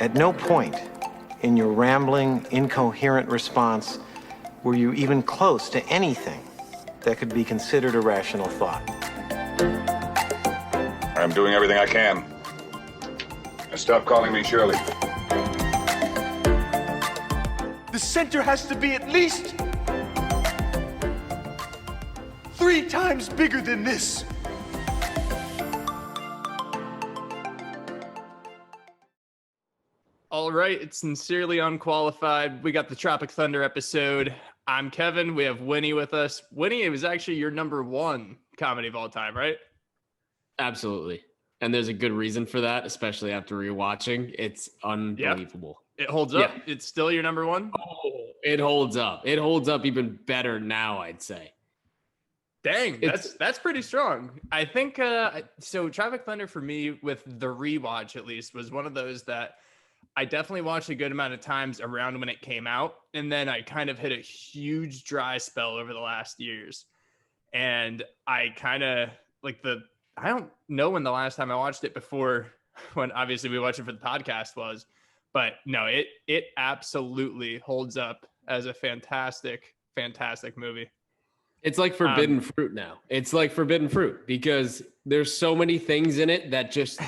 At no point in your rambling, incoherent response were you even close to anything that could be considered a rational thought. I'm doing everything I can. And stop calling me Shirley. The center has to be at least 3 times bigger than this. All right, it's Sincerely Unqualified. We got the Tropic Thunder episode. I'm Kevin. We have Wini with us. Wini, it was actually your number 1 comedy of all time, right? Absolutely. And there's a good reason for that, especially after rewatching. It's unbelievable. It holds up. Yeah. It's still your number 1? Oh, it holds up. It holds up even better now, I'd say. Dang, that's pretty strong. I think so Tropic Thunder for me, with the rewatch at least, was one of those that I definitely watched a good amount of times around when it came out. And then I kind of hit a huge dry spell over the last years. And I kind of I don't know when the last time I watched it before, when obviously we watched it for the podcast was, but no, it absolutely holds up as a fantastic, fantastic movie. It's like forbidden fruit now. It's like forbidden fruit because there's so many things in it that just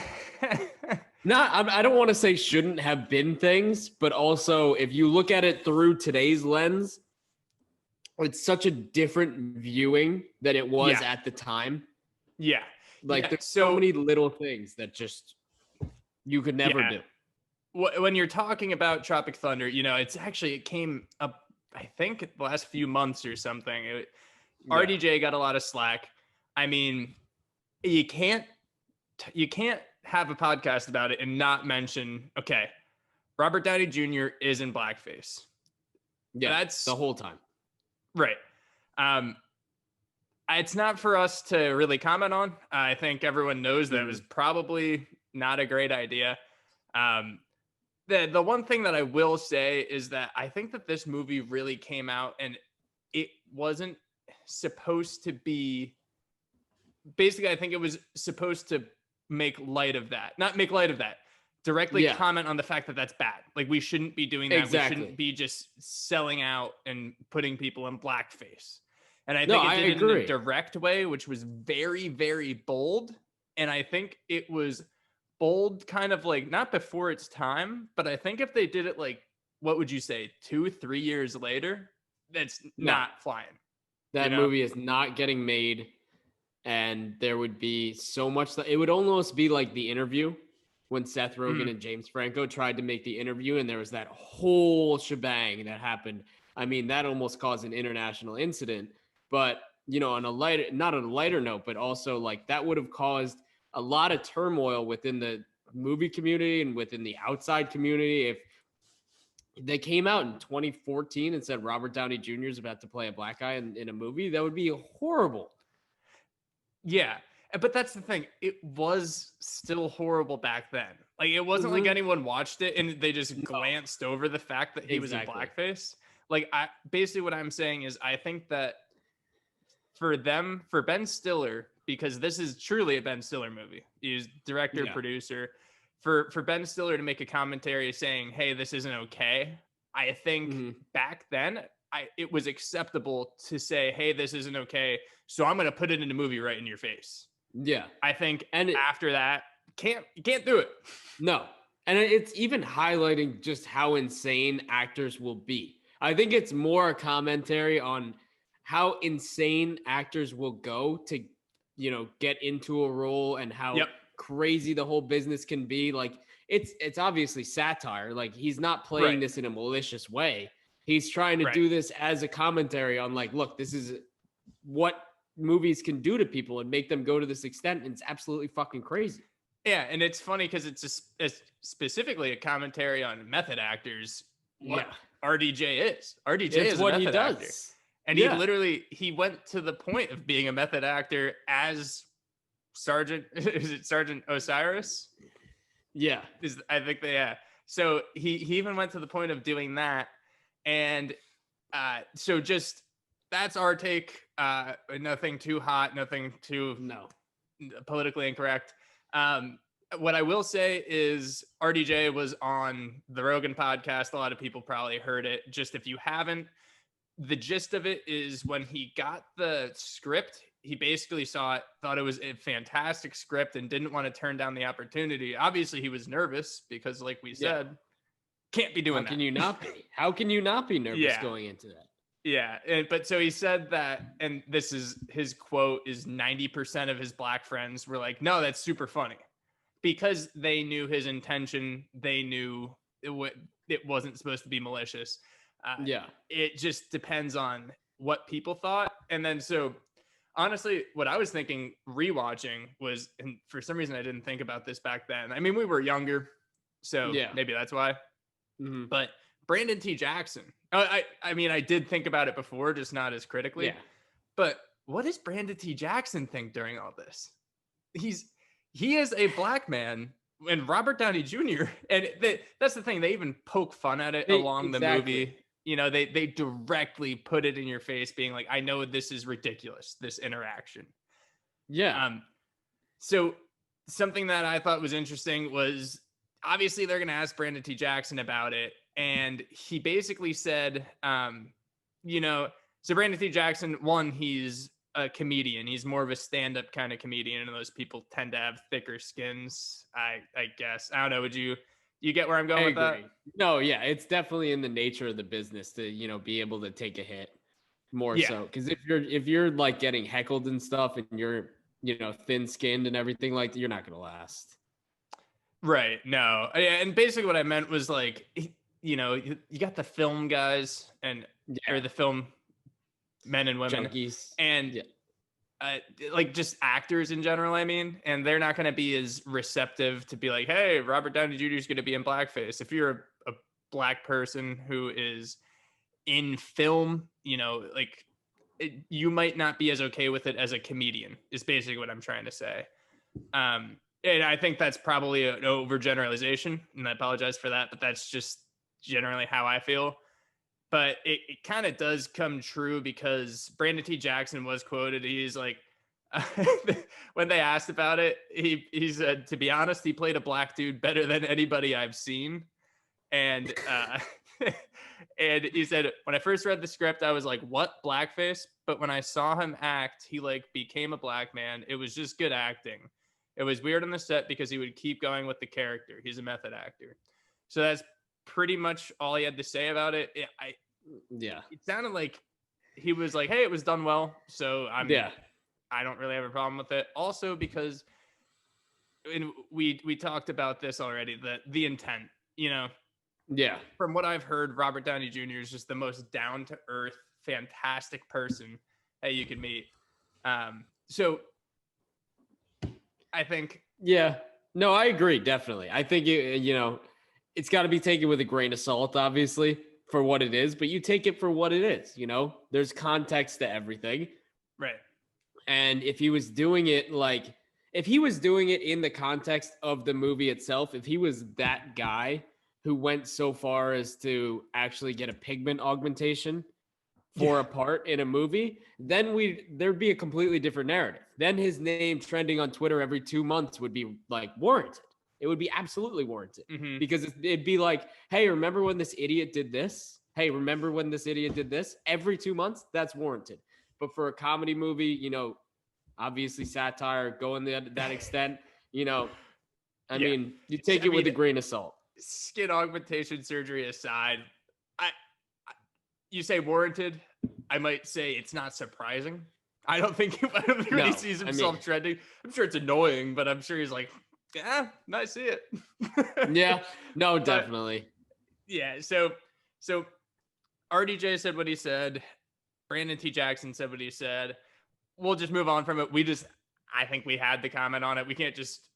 I don't want to say shouldn't have been things, but also if you look at it through today's lens, it's such a different viewing than it was at the time. Yeah. There's so many little things that just you could never do. When you're talking about Tropic Thunder, it came up, I think, the last few months or something. RDJ got a lot of slack. I mean, you can't have a podcast about it and not mention, okay, Robert Downey Jr. is in blackface. Yeah, that's the whole time. Right. It's not for us to really comment on. I think everyone knows that it was probably not a great idea. The one thing that I will say is that I think that this movie really came out and it wasn't supposed to be, basically, I think it was supposed to make light of that, not make light of that, directly comment on the fact that that's bad. Like, we shouldn't be doing that. Exactly. We shouldn't be just selling out and putting people in blackface. And I think it did it in a direct way, which was very, very bold. And I think it was bold kind of like, not before its time, but I think if they did it like, what would you say, 2-3 years later, that's not flying. That movie is not getting made. And there would be so much that it would almost be like The Interview when Seth Rogen and James Franco tried to make The Interview. And there was that whole shebang that happened. I mean, that almost caused an international incident. But, on a lighter, not on a lighter note, but also like that would have caused a lot of turmoil within the movie community and within the outside community. If they came out in 2014 and said Robert Downey Jr. is about to play a black guy in a movie, that would be horrible. Yeah, but that's the thing. It was still horrible back then. Like, it wasn't like anyone watched it and they just glanced over the fact that he was in blackface. Like, basically what I'm saying is I think that for Ben Stiller, because this is truly a Ben Stiller movie. He's director, producer. For Ben Stiller to make a commentary saying, hey, this isn't okay, I think back then it was acceptable to say, hey, this isn't okay, so I'm going to put it in a movie right in your face. Yeah. I think after that, you can't do it. No. And it's even highlighting just how insane actors will be. I think it's more a commentary on how insane actors will go to, get into a role and how crazy the whole business can be. Like, it's obviously satire. Like, he's not playing this in a malicious way. He's trying to do this as a commentary on, like, look, this is what movies can do to people and make them go to this extent. And it's absolutely fucking crazy. Yeah. And it's funny because it's specifically a commentary on method actors. What RDJ is. RDJ is what he does. Actor. And he went to the point of being a method actor as Sergeant Osiris? Yeah. I think So he even went to the point of doing that. And so just that's our take. Nothing too hot, nothing too politically incorrect. what I will say is RDJ was on the Rogan podcast. A lot of people probably heard it. Just if you haven't, the gist of it is when he got the script, he basically saw it, thought it was a fantastic script and didn't want to turn down the opportunity. Obviously, he was nervous because, like we said, can't be doing that. How can you not be? How can you not be nervous going into that? Yeah. But so he said that, and this is his quote, is 90% of his black friends were like, no, that's super funny. Because they knew his intention. They knew it wasn't supposed to be malicious. It just depends on what people thought. And then so honestly, what I was thinking rewatching was, and for some reason I didn't think about this back then. I mean, we were younger, so maybe that's why. Mm-hmm. But Brandon T. Jackson, I mean, I did think about it before, just not as critically. Yeah. But what does Brandon T. Jackson think during all this? He is a black man, and Robert Downey Jr. And that's the thing. They even poke fun at it along the movie. You know, they directly put it in your face, being like, I know this is ridiculous, this interaction. Yeah. So something that I thought was interesting was, obviously they're going to ask Brandon T. Jackson about it. And he basically said, you know, so Brandon T. Jackson, one, he's a comedian. He's more of a stand-up kind of comedian, and those people tend to have thicker skins, I guess. I don't know. Would you get where I'm going with that? No, yeah, it's definitely in the nature of the business to, you know, be able to take a hit more so. Because if you're like getting heckled and stuff, and you're, you know, thin-skinned and everything like that, you're not gonna last. Right. No. And basically what I meant was, like, you know, you got the film guys or the film men and women junkies, and like just actors in general, I mean, and they're not going to be as receptive to be like, hey, Robert Downey Jr. is going to be in blackface. If you're a black person who is in film, you know, like you might not be as okay with it as a comedian, is basically what I'm trying to say. And I think that's probably an overgeneralization, and I apologize for that, but that's just generally how I feel. But it kind of does come true, because Brandon T. Jackson was quoted. He's like, when they asked about it, he said, to be honest, he played a black dude better than anybody I've seen. And and he said, when I first read the script, I was like, what, blackface? But when I saw him act, he like became a black man. It was just good acting. It was weird on the set because he would keep going with the character. He's a method actor. So that's pretty much all he had to say about it. It sounded like he was like, hey, it was done well, so I don't really have a problem with it. Also, because we talked about this already, the intent, you know. From what I've heard, Robert Downey Jr. is just the most down-to-earth, fantastic person that you could meet. So I think no, I agree, definitely. I think you know, it's got to be taken with a grain of salt, obviously, for what it is, but you take it for what it is, you know? There's context to everything. Right. And if he was doing it in the context of the movie itself, if he was that guy who went so far as to actually get a pigment augmentation for a part in a movie, then there'd be a completely different narrative. Then his name trending on Twitter every 2 months would be like warranted. It would be absolutely warranted, because it'd be like, hey, remember when this idiot did this? Hey, remember when this idiot did this? Every 2 months, that's warranted. But for a comedy movie, you know, obviously satire, going to that extent, you know, I mean, you take it with a grain of salt. Skin augmentation surgery aside, you say warranted. I might say it's not surprising. I don't think when he sees himself trending, I'm sure it's annoying, but I'm sure he's like, yeah, I see it. No, definitely. So RDJ said what he said. Brandon T. Jackson said what he said. We'll just move on from it. I think we had the comment on it. We can't just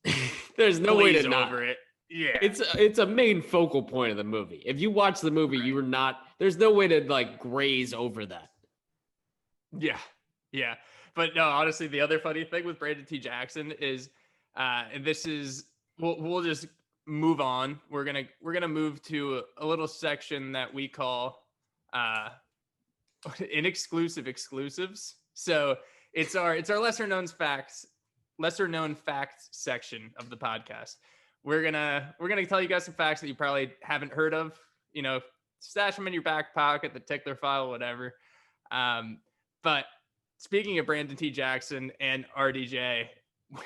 there's no way to not over it. Yeah. It's a main focal point of the movie. If you watch the movie, you were not, there's no way to like graze over that. Yeah. But no, honestly, the other funny thing with Brandon T. Jackson is, and this is, we'll just move on. We're gonna move to a little section that we call Inexclusive Exclusives. So it's our lesser known facts lesser known facts section of the podcast. We're gonna tell you guys some facts that you probably haven't heard of. You know, stash them in your back pocket, the tickler file, whatever. But speaking of Brandon T. Jackson and RDJ,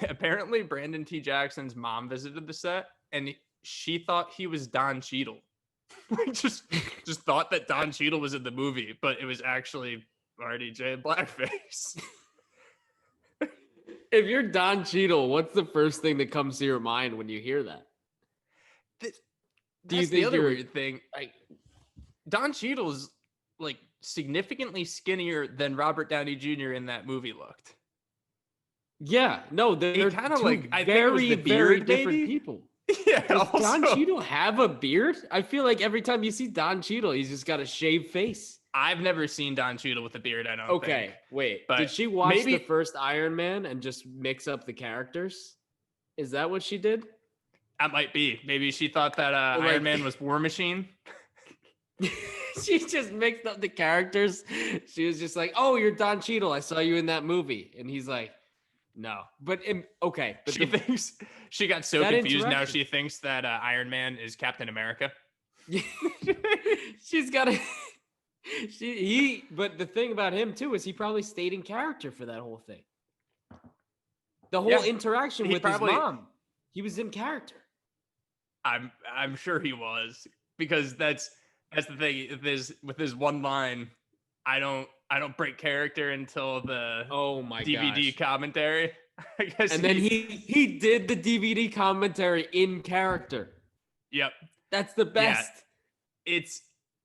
apparently Brandon T. Jackson's mom visited the set and she thought he was Don Cheadle. just thought that Don Cheadle was in the movie, but it was actually RDJ in blackface. If you're Don Cheadle, what's the first thing that comes to your mind when you hear that? Do you think the other weird thing? Don Cheadle's like significantly skinnier than Robert Downey Jr. in that movie looked. Yeah, no, they're kind of like very different maybe? people. Yeah, does Don Cheadle have a beard? I feel like every time you see Don Cheadle, he's just got a shaved face. I've never seen Don Cheadle with a beard. I don't. Okay, think. wait. But did she watch maybe, the first Iron Man and just mix up the characters? Is that what she did? That might be. Maybe she thought that Iron Man was War Machine. She just mixed up the characters. She was just like, "Oh, you're Don Cheadle. I saw you in that movie," and he's like, "No." But okay, but she thinks she got so confused. Now she thinks that Iron Man is Captain America. She's got a. But the thing about him too is he probably stayed in character for that whole thing. The whole interaction with his mom, he was in character. I'm sure he was, because that's the thing. With his one line, I don't break character until the DVD commentary. I guess and then he did the DVD commentary in character. Yep, that's the best. Yeah.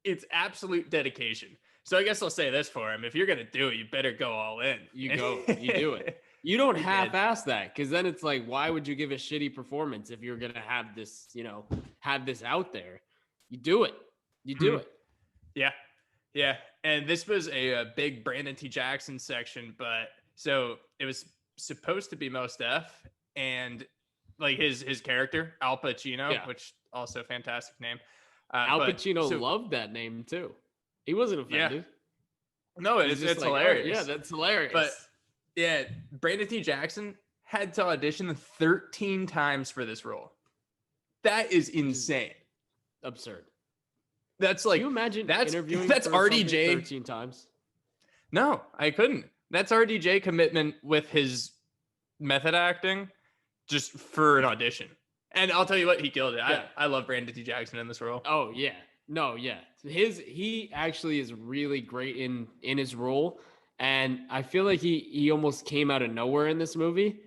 It's absolute dedication. So I guess I'll say this for him: if you're gonna do it, you better go all in. You do it. You don't half-ass that, because then it's like, why would you give a shitty performance if you're gonna have this, have this out there? You do it. You do it. Yeah. And this was a big Brandon T. Jackson section, but so it was supposed to be Mos Def and like his character Al Pacino, which also fantastic name. Al Pacino loved that name too. He wasn't offended. Yeah. No, it's like, hilarious. Oh, yeah, that's hilarious. But yeah, Brandon T. Jackson had to audition 13 times for this role. That is insane. Absurd. That's like, can you imagine interviewing that's RDJ 13 times? No, I couldn't. That's RDJ commitment with his method acting just for an audition. And I'll tell you what, he killed it. Yeah. I love Brandon T. Jackson in this role. Oh yeah. No, yeah. He actually is really great in his role. And I feel like he almost came out of nowhere in this movie.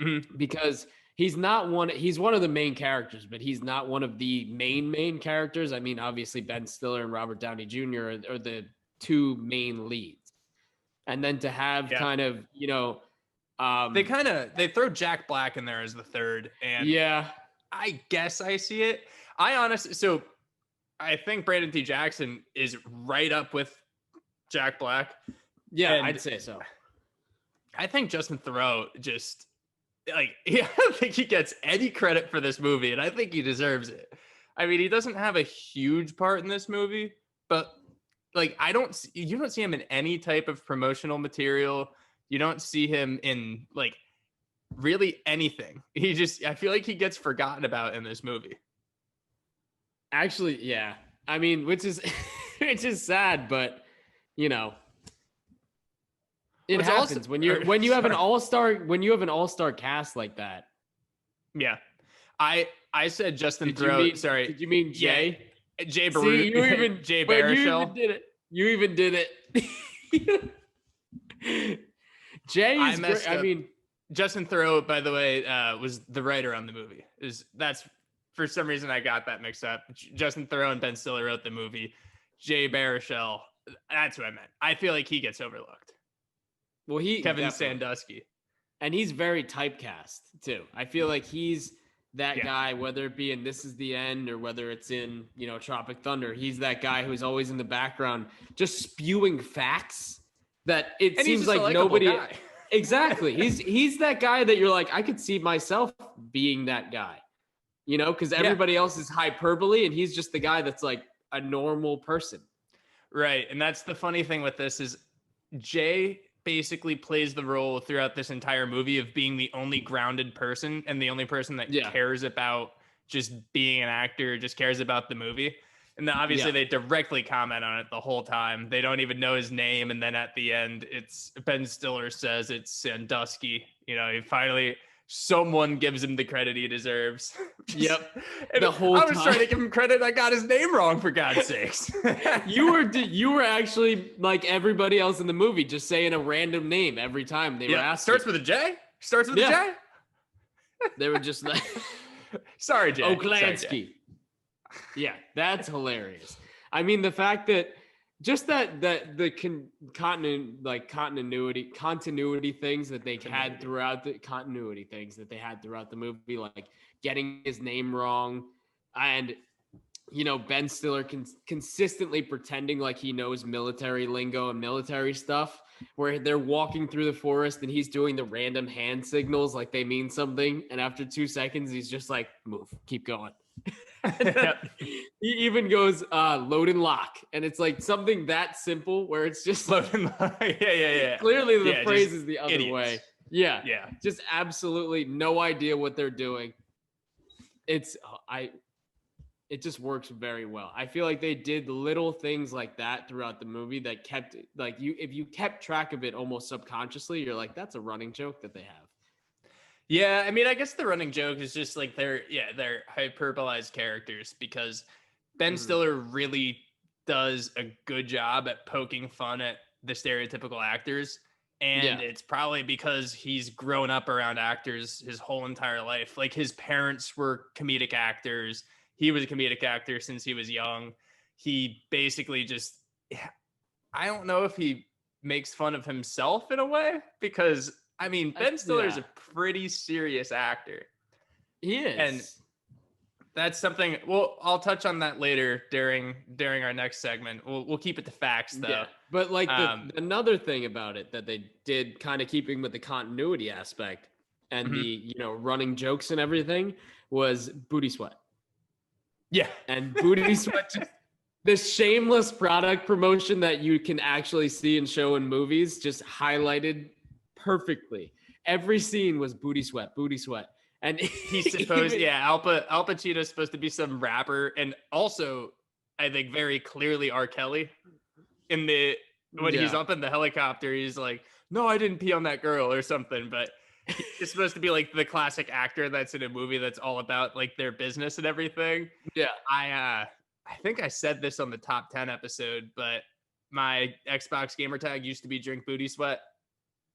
Mm-hmm. Because he's one of the main characters, but he's not one of the main characters. I mean, obviously Ben Stiller and Robert Downey Jr. are the two main leads. And then to have kind of, they throw Jack Black in there as the third, and I guess I see it. So I think Brandon T. Jackson is right up with Jack Black. Yeah, I'd say so. I think Justin Theroux just I don't think he gets any credit for this movie, and I think he deserves it. I mean, he doesn't have a huge part in this movie, but like you don't see him in any type of promotional material. You don't see him in like really anything. I feel like he gets forgotten about in this movie. Actually, yeah. I mean, which is sad, but it happens also, when you have an all-star cast like that. Yeah. I said Justin Theroux. Sorry. Did you mean Jay? Yeah, Jay Baruch. Jay Baruchel. You even did it. Jay is great. I mean, Justin Theroux, by the way, was the writer on the movie. That's for some reason I got that mixed up. Justin Theroux and Ben Stiller wrote the movie. Jay Baruchel, that's what I meant. I feel like he gets overlooked. Well, Kevin Sandusky, and he's very typecast too. I feel like he's that guy, whether it be in This Is the End or whether it's in Tropic Thunder. He's that guy who's always in the background, just spewing facts that it seems like nobody. Guy. Exactly, he's that guy that you're like, I could see myself being that guy, because everybody else is hyperbole, and he's just the guy that's like a normal person. Right, and that's the funny thing with this is Jay basically plays the role throughout this entire movie of being the only grounded person and the only person that cares about just being an actor, just cares about the movie. And then obviously they directly comment on it the whole time. They don't even know his name. And then at the end, it's Ben Stiller says it's Sandusky. You know, he finally, someone gives him the credit he deserves. Yep. And the whole I was trying to give him credit. I got his name wrong, for God's sakes. You were actually like everybody else in the movie, just saying a random name every time they were asked. Starts with a J? Starts with a J? They were just like, sorry, Jay. Oklansky. Yeah, that's hilarious. I mean, the fact that just that the continuity things that they had throughout the movie, like getting his name wrong, and you know, Ben Stiller consistently pretending like he knows military lingo and military stuff, where they're walking through the forest and he's doing the random hand signals like they mean something, and after 2 seconds he's just like, move, keep going. He even goes load and lock, and it's like something that simple where it's just load and lock. Yeah. Clearly the phrase is the other idiots. way. Yeah, just absolutely no idea what they're doing. It just works very well. I feel like they did little things like that throughout the movie that kept, like, if you kept track of it almost subconsciously, you're like, that's a running joke that they have. Yeah, I mean, I guess the running joke is just like they're hyperbolized characters, because Ben Stiller really does a good job at poking fun at the stereotypical actors. And it's probably because he's grown up around actors his whole entire life. Like, his parents were comedic actors. He was a comedic actor since he was young. He basically just, I don't know if he makes fun of himself in a way, because I mean, Ben Stiller is a pretty serious actor. He is. And that's something, well, I'll touch on that later during our next segment. We'll keep it to facts, though. Yeah. But like another thing about it that they did, kind of keeping with the continuity aspect and the, you know, running jokes and everything, was booty sweat. Yeah. And booty sweat, just the shameless product promotion that you can actually see and show in movies, just highlighted perfectly. Every scene was booty sweat. And he's supposed, Al Pacino's supposed to be some rapper, and also I think very clearly R. Kelly when he's up in the helicopter, he's like, no, I didn't pee on that girl or something. But he's supposed to be like the classic actor that's in a movie that's all about like their business and everything. Yeah. I think I said this on the top 10 episode, but my Xbox gamer tag used to be drink booty sweat.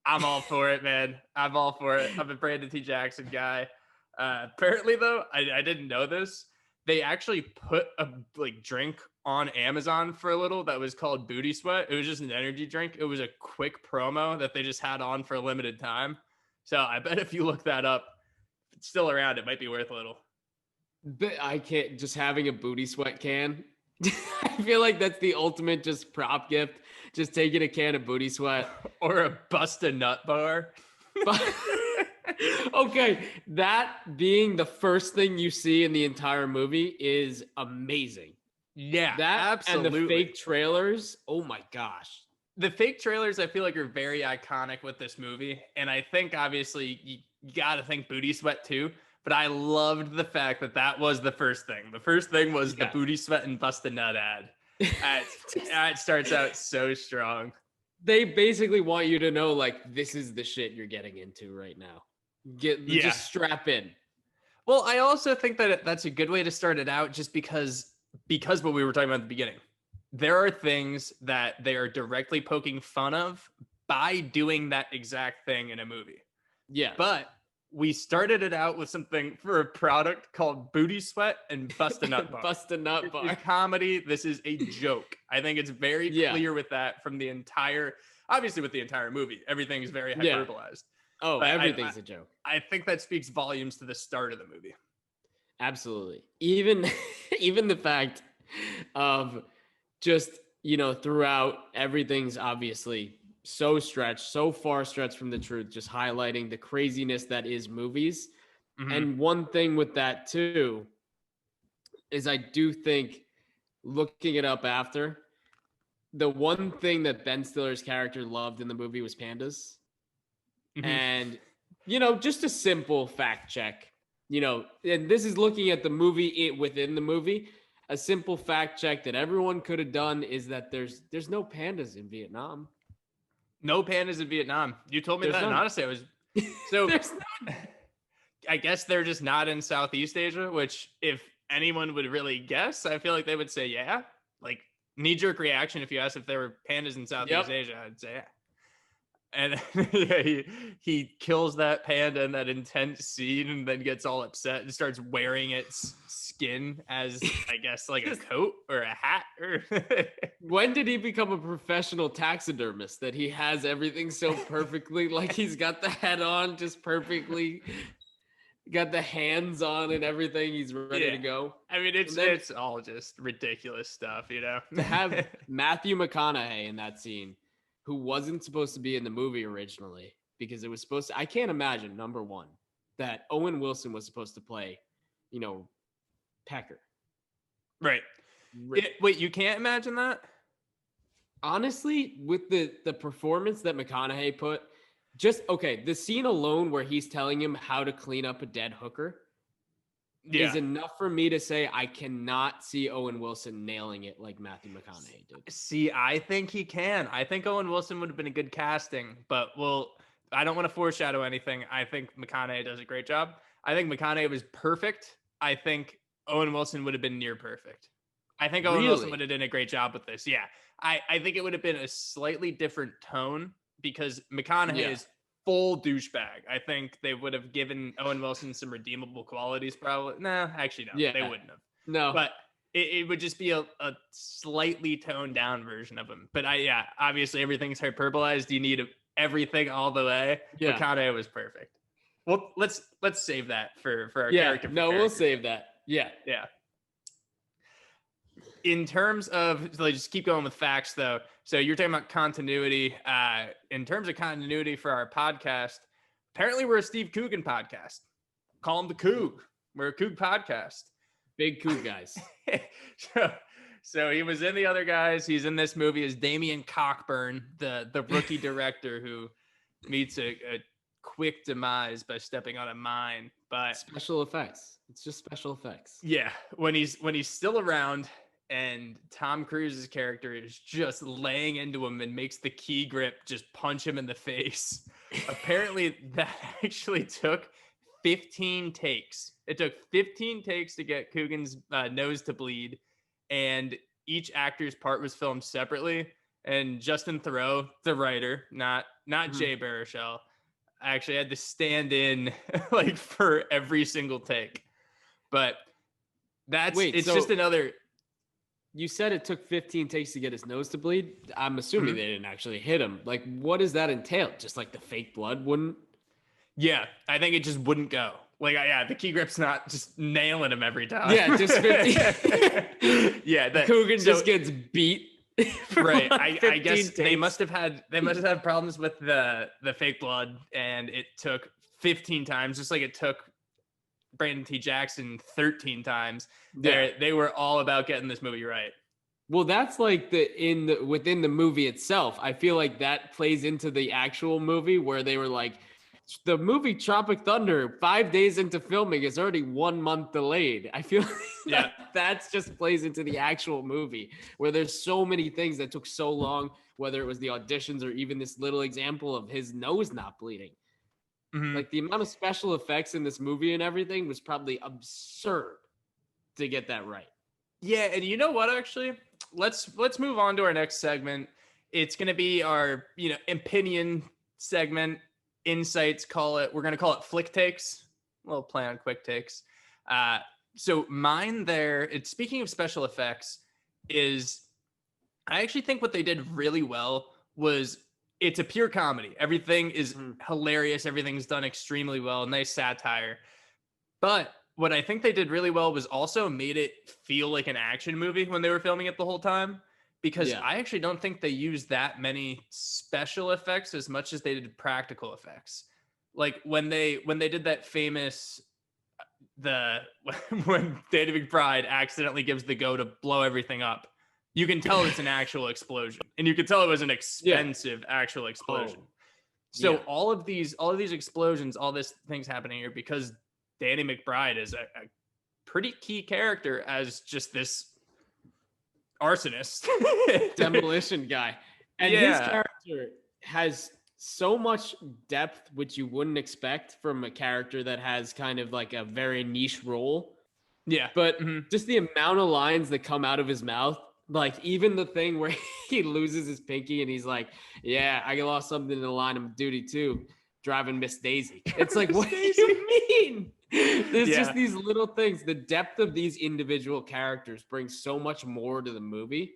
I'm all for it, man. I'm all for it. I'm a Brandon T. Jackson guy. Apparently, though, I didn't know this. They actually put a drink on Amazon for a little that was called Booty Sweat. It was just an energy drink. It was a quick promo that they just had on for a limited time. So I bet if you look that up, if it's still around, it might be worth a little. But I can't, just having a booty sweat can. I feel like that's the ultimate just prop gift. Just taking a can of booty sweat. Or a bust a nut bar. Okay, that being the first thing you see in the entire movie is amazing. Yeah, that absolutely. And the fake trailers, oh my gosh. The fake trailers, I feel like, are very iconic with this movie. And I think, obviously, you got to think booty sweat, too. But I loved the fact that was the first thing. The first thing was the booty sweat and bust a nut ad. It starts out so strong. They basically want you to know, like, this is the shit you're getting into right now. Just strap in. Well, I also think that that's a good way to start it out, just because what we were talking about at the beginning. There are things that they are directly poking fun of by doing that exact thing in a movie. Yeah. But we started it out with something for a product called Booty Sweat and Bust a Nut Bar. Bust a Nut Bar. This is comedy. This is a joke. I think it's very clear with that from the entire, obviously with the entire movie. Everything is very hyperbolized. Oh, but everything's a joke. I think that speaks volumes to the start of the movie. Absolutely. Even the fact of just, you know, throughout, everything's obviously so far stretched from the truth, just highlighting the craziness that is movies. Mm-hmm. And one thing with that too is I do think, looking it up after, the one thing that Ben Stiller's character loved in the movie was pandas. And, just a simple fact check, and this is looking at the movie within the movie. A simple fact check that everyone could have done is that there's no pandas in Vietnam. No pandas in Vietnam. You told me that, and honestly, I was so. I guess they're just not in Southeast Asia. Which, if anyone would really guess, I feel like they would say, yeah. Like knee-jerk reaction if you asked if there were pandas in Southeast Asia, I'd say yeah. And he kills that panda in that intense scene, and then gets all upset and starts wearing its skin as, I guess, like a coat or a hat. When did he become a professional taxidermist that he has everything so perfectly? Like he's got the head on just perfectly, got the hands on and everything. He's ready to go. I mean, it's all just ridiculous stuff, To have Matthew McConaughey in that scene, who wasn't supposed to be in the movie originally, because it was supposed to, I can't imagine, number one, that Owen Wilson was supposed to play, Pecker. Right. Wait, you can't imagine that? Honestly, with the performance that McConaughey put, the scene alone where he's telling him how to clean up a dead hooker is enough for me to say I cannot see Owen Wilson nailing it like Matthew McConaughey did. See, I think he can. I think Owen Wilson would have been a good casting, but I don't want to foreshadow anything. I think McConaughey does a great job. I think McConaughey was perfect. I think Owen Wilson would have been near perfect. I think Owen Wilson would have done a great job with this. Yeah. I think it would have been a slightly different tone because McConaughey is full douchebag. I think they would have given Owen Wilson some redeemable qualities probably. No, actually no. Yeah. They wouldn't have. No. But it would just be a slightly toned down version of him. But obviously everything's hyperbolized. You need everything all the way. Yeah. McConaughey was perfect. Well, let's save that for our character. No, we'll save that. Yeah. Yeah. In terms of, just keep going with facts though. So you're talking about continuity. In terms of continuity for our podcast, apparently we're a Steve Coogan podcast. Call him the Coog. We're a Coog podcast. Big Coog guys. So he was in The Other Guys. He's in this movie as Damian Cockburn, the rookie director who meets a quick demise by stepping on a mine. But special effects. It's just special effects. Yeah. When he's still around and Tom Cruise's character is just laying into him and makes the key grip just punch him in the face. Apparently that actually took 15 takes. It took 15 takes to get Coogan's nose to bleed, and each actor's part was filmed separately. And Justin Theroux, the writer, not Jay Baruchel, actually had to stand in for every single take. But just another. You said it took 15 takes to get his nose to bleed. I'm assuming they didn't actually hit him. What does that entail? Just the fake blood wouldn't? Yeah, I think it just wouldn't go. The key grip's not just nailing him every time. Yeah, just 15. Coogan just gets beat. Right. I guess takes. they must have had problems with the fake blood, and it took 15 times, just like it took Brandon T. Jackson 13 times. They were all about getting this movie right. Well, that's within the movie itself. I feel like that plays into the actual movie where they were the movie Tropic Thunder 5 days into filming is already 1 month delayed. I feel that's just plays into the actual movie where there's so many things that took so long, whether it was the auditions or even this little example of his nose not bleeding. Mm-hmm. The amount of special effects in this movie and everything was probably absurd to get that right. Yeah, and you know what? Actually, let's move on to our next segment. It's going to be our opinion segment, insights. We're going to call it Flick Takes. A little play on quick takes. So mine there. Speaking of special effects, is I actually think what they did really well was. It's a pure comedy. Everything is hilarious. Everything's done extremely well. Nice satire. But what I think they did really well was also made it feel like an action movie when they were filming it the whole time. Because I actually don't think they used that many special effects as much as they did practical effects. When they did that famous when Danny McBride accidentally gives the go to blow everything up. you can tell it's an actual explosion, and you can tell it was an expensive actual explosion. So all of these explosions, all this things happening here because Danny McBride is a pretty key character as just this arsonist, demolition guy, and his character has so much depth, which you wouldn't expect from a character that has kind of like a very niche role. Yeah, but just the amount of lines that come out of his mouth, like even the thing where he loses his pinky and he's like, "Yeah, I lost something in the line of duty too, driving Miss Daisy." It's like, what do you mean? There's just these little things. The depth of these individual characters brings so much more to the movie,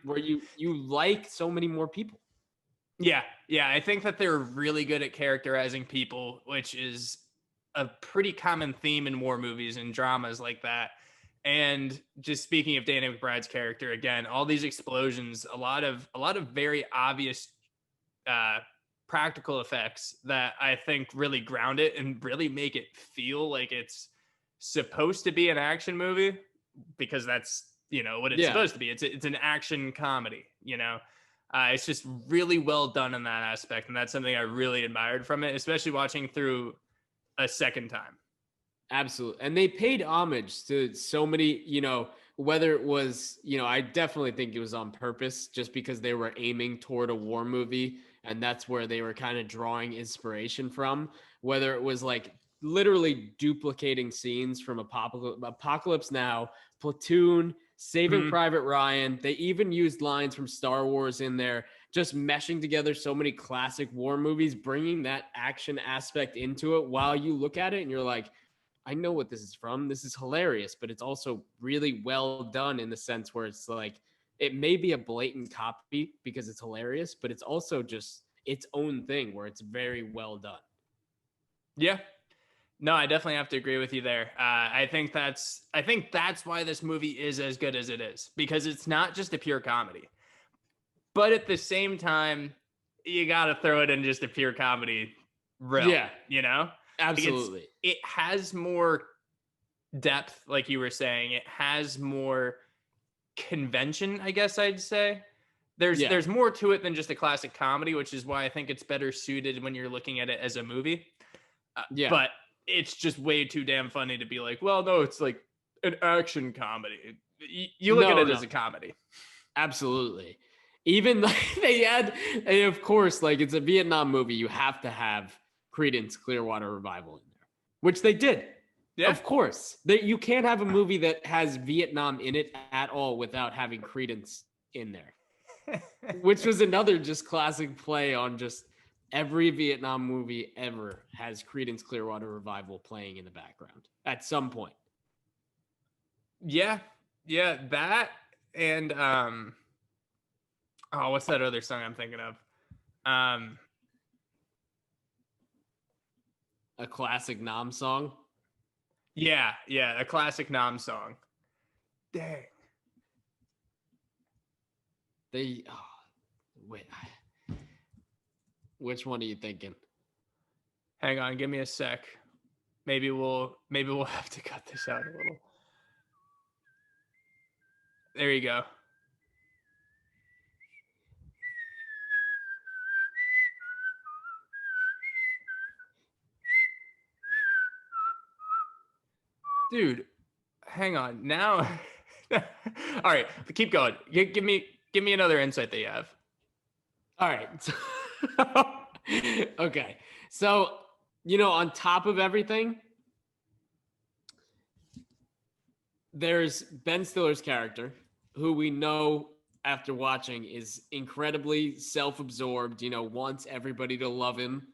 where you like so many more people. Yeah, I think that they're really good at characterizing people, which is a pretty common theme in war movies and dramas like that. And just speaking of Danny McBride's character, again, all these explosions, a lot of very obvious practical effects that I think really ground it and really make it feel like it's supposed to be an action movie, because that's, what it's supposed to be. It's an action comedy, it's just really well done in that aspect. And that's something I really admired from it, especially watching through a second time. Absolutely. And they paid homage to so many, whether it was, I definitely think it was on purpose, just because they were aiming toward a war movie. And that's where they were kind of drawing inspiration from, whether it was like literally duplicating scenes from Apocalypse Now, Platoon, Saving Private Ryan. They even used lines from Star Wars in there, just meshing together so many classic war movies, bringing that action aspect into it while you look at it and you're like, I know what this is from. This is hilarious, but it's also really well done in the sense where it's like, it may be a blatant copy because it's hilarious, but it's also just its own thing where it's very well done. Yeah. No, I definitely have to agree with you there. I think that's why this movie is as good as it is, because it's not just a pure comedy, but at the same time, you got to throw it in just a pure comedy realm. Yeah, absolutely. It has more depth, like you were saying. It has more convention, I guess I'd say. There's more to it than just a classic comedy, which is why I think it's better suited when you're looking at it as a movie. But it's just way too damn funny to be like, well, no, it's like an action comedy. You look at it as a comedy. Absolutely. Even they of course, like it's a Vietnam movie, you have to have Creedence Clearwater Revival in there, which they did. Yeah. Of course. You can't have a movie that has Vietnam in it at all without having Creedence in there, which was another just classic play on just every Vietnam movie ever has Creedence Clearwater Revival playing in the background at some point. Yeah, that and what's that other song I'm thinking of? A classic Nam song. Yeah, a classic Nam song. Dang. Wait. Which one are you thinking? Hang on, give me a sec. Maybe we'll have to cut this out a little. There you go. Dude, hang on. Now all right, keep going. Give me another insight that you have. All right. Okay. So, on top of everything, there's Ben Stiller's character, who we know after watching is incredibly self-absorbed, wants everybody to love him,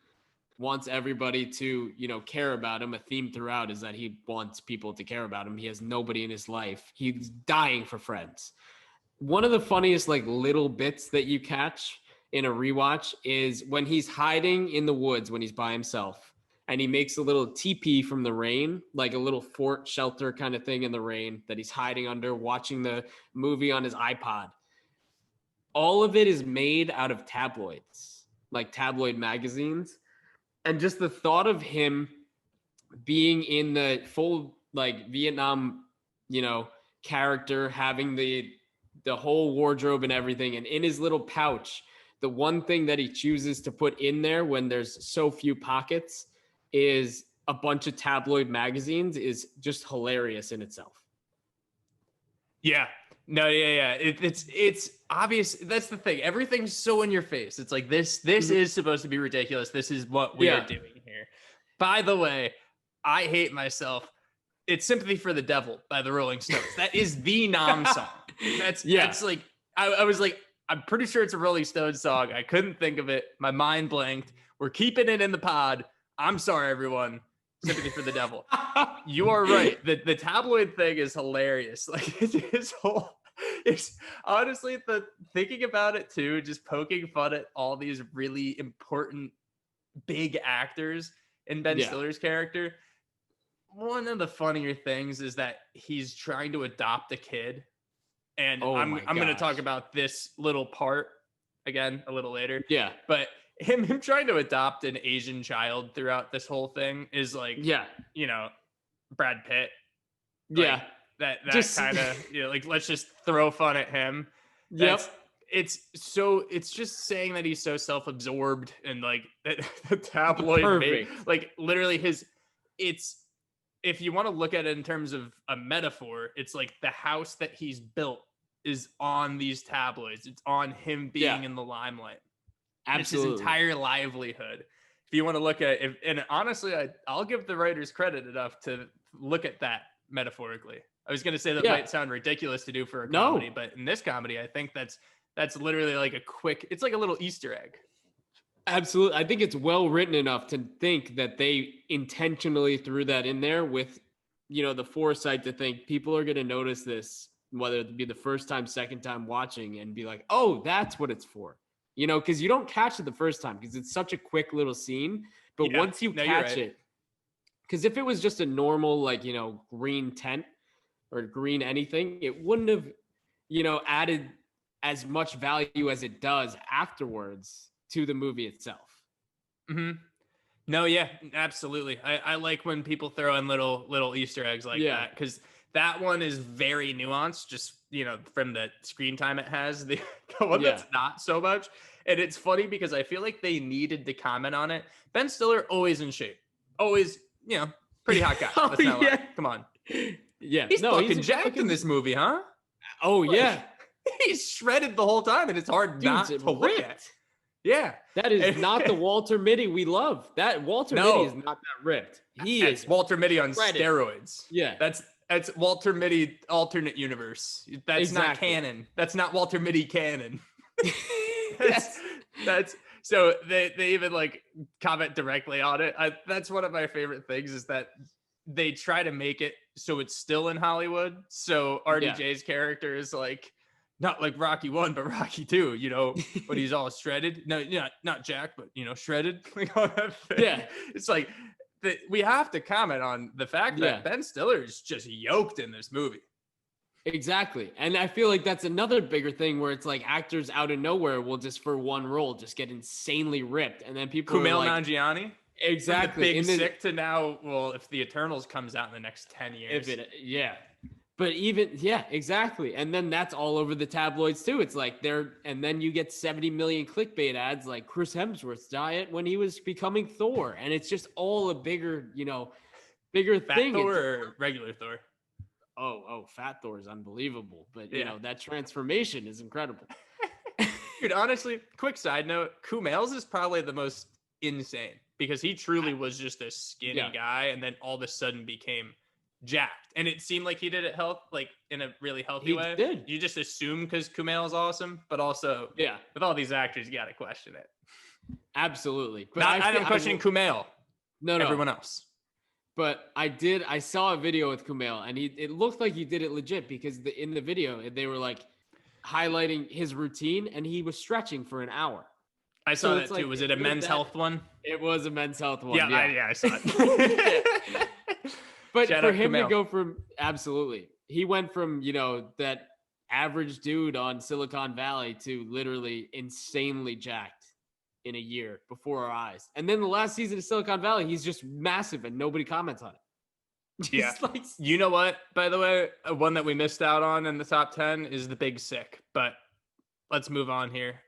wants everybody to, care about him. A theme throughout is that he wants people to care about him. He has nobody in his life. He's dying for friends. One of the funniest, little bits that you catch in a rewatch is when he's hiding in the woods when he's by himself and he makes a little teepee from the rain, like a little fort shelter kind of thing in the rain that he's hiding under, watching the movie on his iPod. All of it is made out of tabloids, like tabloid magazines. And just the thought of him being in the full Vietnam, character, having the the whole wardrobe and everything. And in his little pouch, the one thing that he chooses to put in there when there's so few pockets is a bunch of tabloid magazines is just hilarious in itself. Yeah. No, yeah. It's obvious. That's the thing. Everything's so in your face. It's like this is supposed to be ridiculous. This is what we are doing here. By the way, I hate myself. It's Sympathy for the Devil by the Rolling Stones. That is the Nom song. That's like, I was like, I'm pretty sure it's a Rolling Stones song. I couldn't think of it. My mind blanked. We're keeping it in the pod. I'm sorry, everyone. Sympathy for the Devil. You are right. The tabloid thing is hilarious. Like it's honestly the thinking about it too, just poking fun at all these really important big actors in Ben Stiller's character. One of the funnier things is that he's trying to adopt a kid. And I'm going to talk about this little part again a little later. Yeah. But him trying to adopt an Asian child throughout this whole thing is like, Brad Pitt. Like, that kind of, like, let's just throw fun at him. It's just saying that he's so self-absorbed and like that the tabloid, like literally if you want to look at it in terms of a metaphor, it's like the house that he's built is on these tabloids. It's on him being in the limelight. Absolutely. It's his entire livelihood. If you want to look at it, and honestly, I'll give the writers credit enough to look at that metaphorically. I was going to say that might sound ridiculous to do for a comedy, but in this comedy, I think that's literally like it's like a little Easter egg. Absolutely. I think it's well written enough to think that they intentionally threw that in there with, the foresight to think people are going to notice this, whether it be the first time, second time watching and be like, oh, that's what it's for. Because you don't catch it the first time because it's such a quick little scene. But once you catch it, because if it was just a normal, like, green tent or green anything, it wouldn't have, added as much value as it does afterwards to the movie itself. Mm-hmm. No, yeah, absolutely. I like when people throw in little Easter eggs like that, because that one is very nuanced, just, from the screen time it has. The one that's not so much. And it's funny because I feel like they needed to comment on it. Ben Stiller, always in shape. Always, pretty hot guy. Let's not lie. Come on. Yeah. He's fucking jacked in this movie, huh? Oh, yeah. He's shredded the whole time, and it's hard not to look at. Yeah. That is not the Walter Mitty we love. That Walter Mitty is not that ripped. It's Walter Mitty on steroids. Yeah. That's Walter Mitty alternate universe. That's not canon. That's not Walter Mitty canon. That's so they even like comment directly on it. That's one of my favorite things is that they try to make it so it's still in Hollywood. So RDJ's character is like not like Rocky 1, but Rocky 2, but he's all shredded. No, not jacked, but shredded. Like all that thing. Yeah. It's like we have to comment on the fact that Ben Stiller is just yoked in this movie. Exactly. And I feel like that's another bigger thing where it's like actors out of nowhere will just for one role just get insanely ripped. And then people Kumail are like, Nanjiani. Exactly. Big sick to now, well, if the Eternals comes out in the next 10 years. But exactly. And then that's all over the tabloids too. It's like and then you get 70 million clickbait ads like Chris Hemsworth's diet when he was becoming Thor. And it's just all a bigger Fat thing. Thor or regular Thor? Oh, Fat Thor is unbelievable. But, that transformation is incredible. Dude, honestly, quick side note, Kumail's is probably the most insane because he truly was just a skinny guy and then all of a sudden became jacked. And it seemed like he did it in a really healthy way. He did. You just assume because Kumail is awesome, but also with all these actors, you got to question it. Absolutely. But I'm questioning Kumail. No. Everyone else. But I saw a video with Kumail and it looked like he did it legit because in the video, they were like highlighting his routine and he was stretching for an hour. I saw that too. Was it a men's health one? It was a men's health one. Yeah, I saw it. But for him to go from, absolutely. He went from, that average dude on Silicon Valley to literally insanely jacked in a year before our eyes. And then the last season of Silicon Valley, he's just massive and nobody comments on it. Yeah. Like, You know what, by the way, one that we missed out on in the top 10 is The Big Sick, but let's move on here.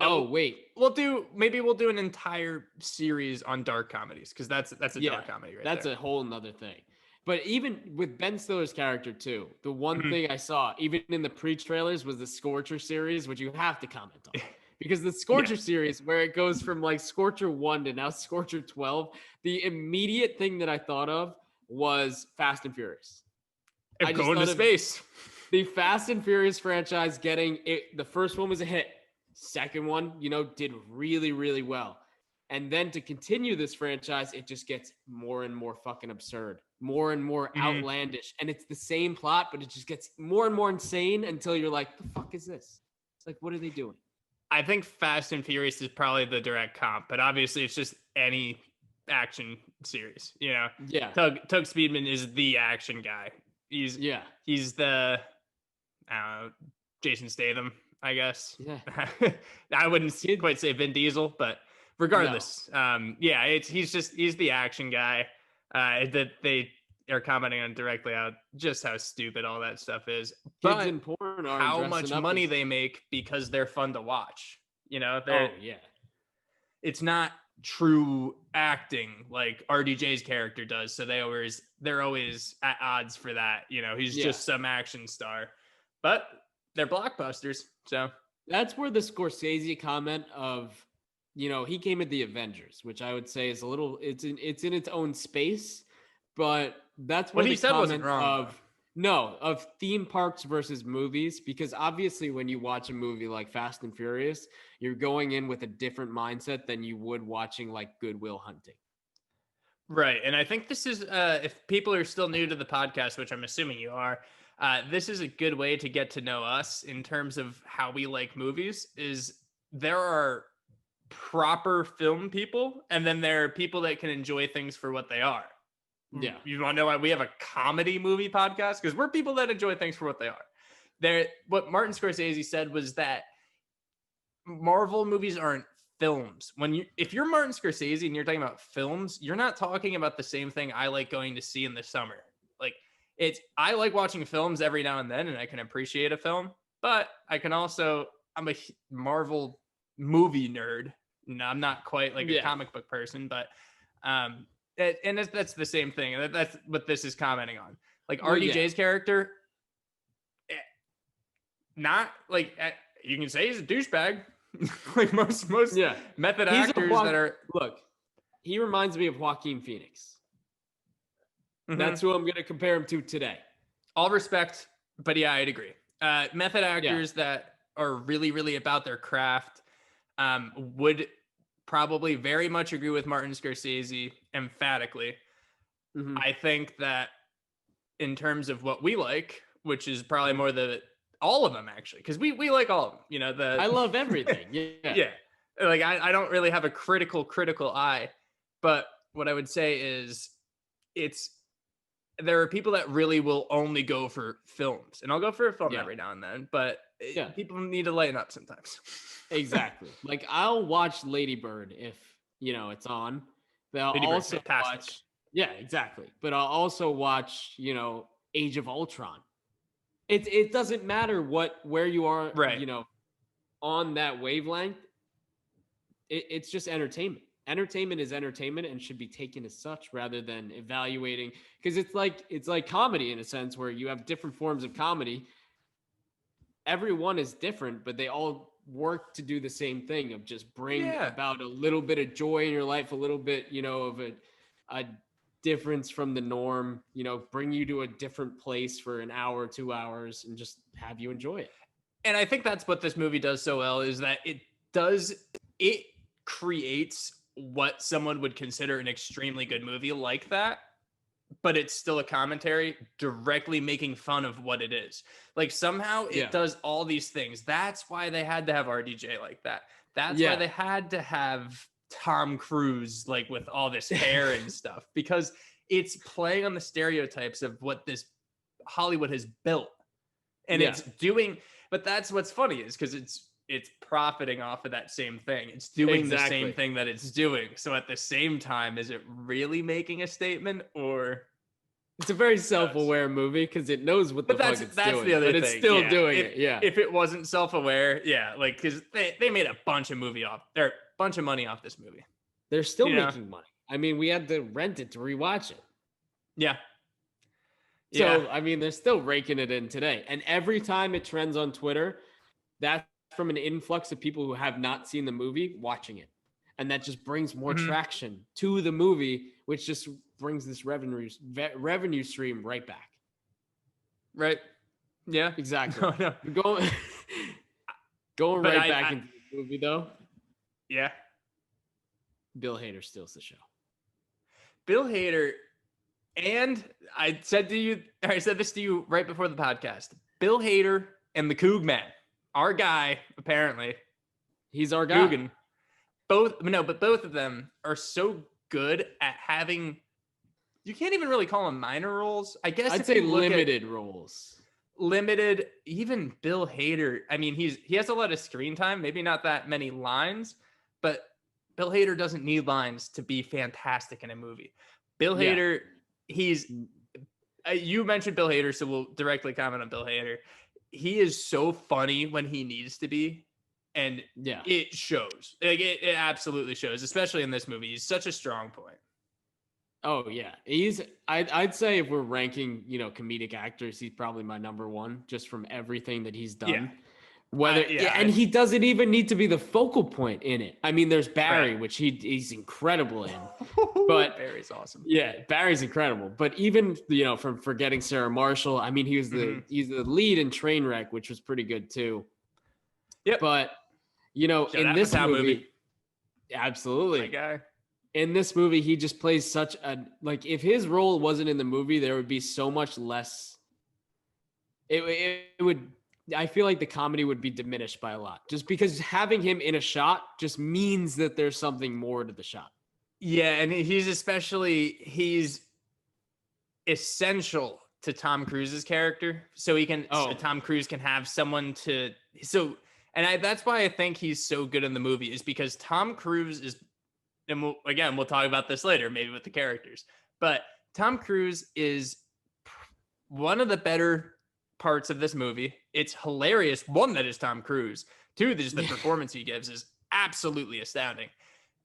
wait. We'll do an entire series on dark comedies because that's a dark comedy right That's there. a whole nother thing. But even with Ben Stiller's character too, the one thing I saw even in the pre-trailers was the Scorcher series, which you have to comment on. Because the Scorcher series, where it goes from like Scorcher 1 to now Scorcher 12, the immediate thing that I thought of was Fast and Furious. I just Going to thought of space. the Fast and Furious franchise getting it. The first one was a hit. Second one, did really, really well. And then to continue this franchise, it just gets more and more fucking absurd, more and more outlandish. And it's the same plot, but it just gets more and more insane until you're like, the fuck is this? It's like, what are they doing? I think Fast and Furious is probably the direct comp, but obviously it's just any action series, Yeah. Tug Speedman is the action guy. He's the Jason Statham, I guess. Yeah. I wouldn't quite say Vin Diesel, but regardless, he's the action guy. That they are commenting on directly out just how stupid all that stuff is. Kids But in porn are how dressing much up money as- they make because they're fun to watch. It's not true acting like RDJ's character does. So they're always at odds for that. He's just some action star, but they're blockbusters. So that's where the Scorsese comment of, he came at the Avengers, which I would say is a little, it's in its own space, but that's where what he the said wasn't comment wrong. of theme parks versus movies, because obviously when you watch a movie like Fast and Furious, you're going in with a different mindset than you would watching like Good Will Hunting. Right. And I think this is, if people are still new to the podcast, which I'm assuming you are, this is a good way to get to know us in terms of how we like movies. Is there are proper film people, and then there are people that can enjoy things for what they are. Yeah. You want to know why we have a comedy movie podcast? Because we're people that enjoy things for what they are. What Martin Scorsese said was that Marvel movies aren't films. If you're Martin Scorsese and you're talking about films, you're not talking about the same thing I like going to see in the summer. Like I like watching films every now and then, and I can appreciate a film, but I'm a Marvel movie nerd. I'm not quite like a comic book person, but that's the same thing. And that's what this is commenting on. Like RDJ's character, not like you can say he's a douchebag. Like most method actors that are. Look, he reminds me of Joaquin Phoenix. That's who I'm going to compare him to today. All respect, but yeah, I'd agree. Method actors that are really, really about their craft would probably very much agree with Martin Scorsese emphatically. I think that in terms of what we like, which is probably more all of them actually, because we like all of them. I love everything. Yeah. Like I don't really have a critical eye, but what I would say is there are people that really will only go for films, and I'll go for a film every now and then, but people need to lighten up sometimes. Exactly. Like I'll watch Lady Bird if it's on. But I'll also watch. Yeah, exactly. But I'll also watch Age of Ultron. It doesn't matter where you are, right? On that wavelength. It's just entertainment. Entertainment is entertainment and should be taken as such rather than evaluating, because it's like comedy in a sense where you have different forms of comedy. Everyone is different, but they all work to do the same thing of just bring about a little bit of joy in your life, a little bit, of a difference from the norm, bring you to a different place for an hour, 2 hours, and just have you enjoy it. And I think that's what this movie does so well, is that it creates what someone would consider an extremely good movie like that, but it's still a commentary directly making fun of what it is. Like somehow it does all these things. That's why they had to have RDJ like that. That's why they had to have Tom Cruise like with all this hair and stuff, because it's playing on the stereotypes of what this Hollywood has built. And it's doing, but that's what's funny is because it's profiting off of that same thing. It's doing the same thing that it's doing. So at the same time, is it really making a statement, or It's a very self-aware movie because it knows what the But fuck it's that's doing. the other but thing. it's still yeah. doing it. Yeah. If it wasn't self-aware, yeah, like because they made a bunch of money off this movie. They're still making money. I mean, we had to rent it to rewatch it. Yeah. So, I mean, they're still raking it in today. And every time it trends on Twitter, that's from an influx of people who have not seen the movie watching it. And that just brings more traction to the movie, which just brings this revenue stream right back. Right. Yeah. Exactly. No. Going But right back into the movie, though. Yeah. Bill Hader steals the show. Bill Hader, and I said this to you right before the podcast. Bill Hader and the Coog Man, our guy, apparently. He's our guy. Coogan. But both of them are so good at having. You can't even really call them minor roles. I guess I'd say limited roles. Limited. Even Bill Hader. I mean, he has a lot of screen time. Maybe not that many lines, but Bill Hader doesn't need lines to be fantastic in a movie. Bill Hader, you mentioned Bill Hader, so we'll directly comment on Bill Hader. He is so funny when he needs to be, and it shows. Like it absolutely shows, especially in this movie. He's such a strong point. Oh yeah, I'd say if we're ranking, comedic actors, he's probably my number one, just from everything that he's done. Yeah. And he doesn't even need to be the focal point in it. I mean, there's Barry, which he's incredible in. But Barry's awesome. Yeah, Barry's incredible. But even from Forgetting Sarah Marshall, I mean, he's the lead in Trainwreck, which was pretty good too. Yep. But in this movie, absolutely, my guy. In this movie, he just plays such if his role wasn't in the movie, there would be so much less. It would. I feel like the comedy would be diminished by a lot, just because having him in a shot just means that there's something more to the shot. Yeah, and he's essential to Tom Cruise's character, so so Tom Cruise can have someone to. So, and that's why I think he's so good in the movie, is because Tom Cruise is, and we'll talk about this later, maybe with the characters, but Tom Cruise is one of the better parts of this movie. It's hilarious. One, that is Tom Cruise. Two, just the performance he gives is absolutely astounding.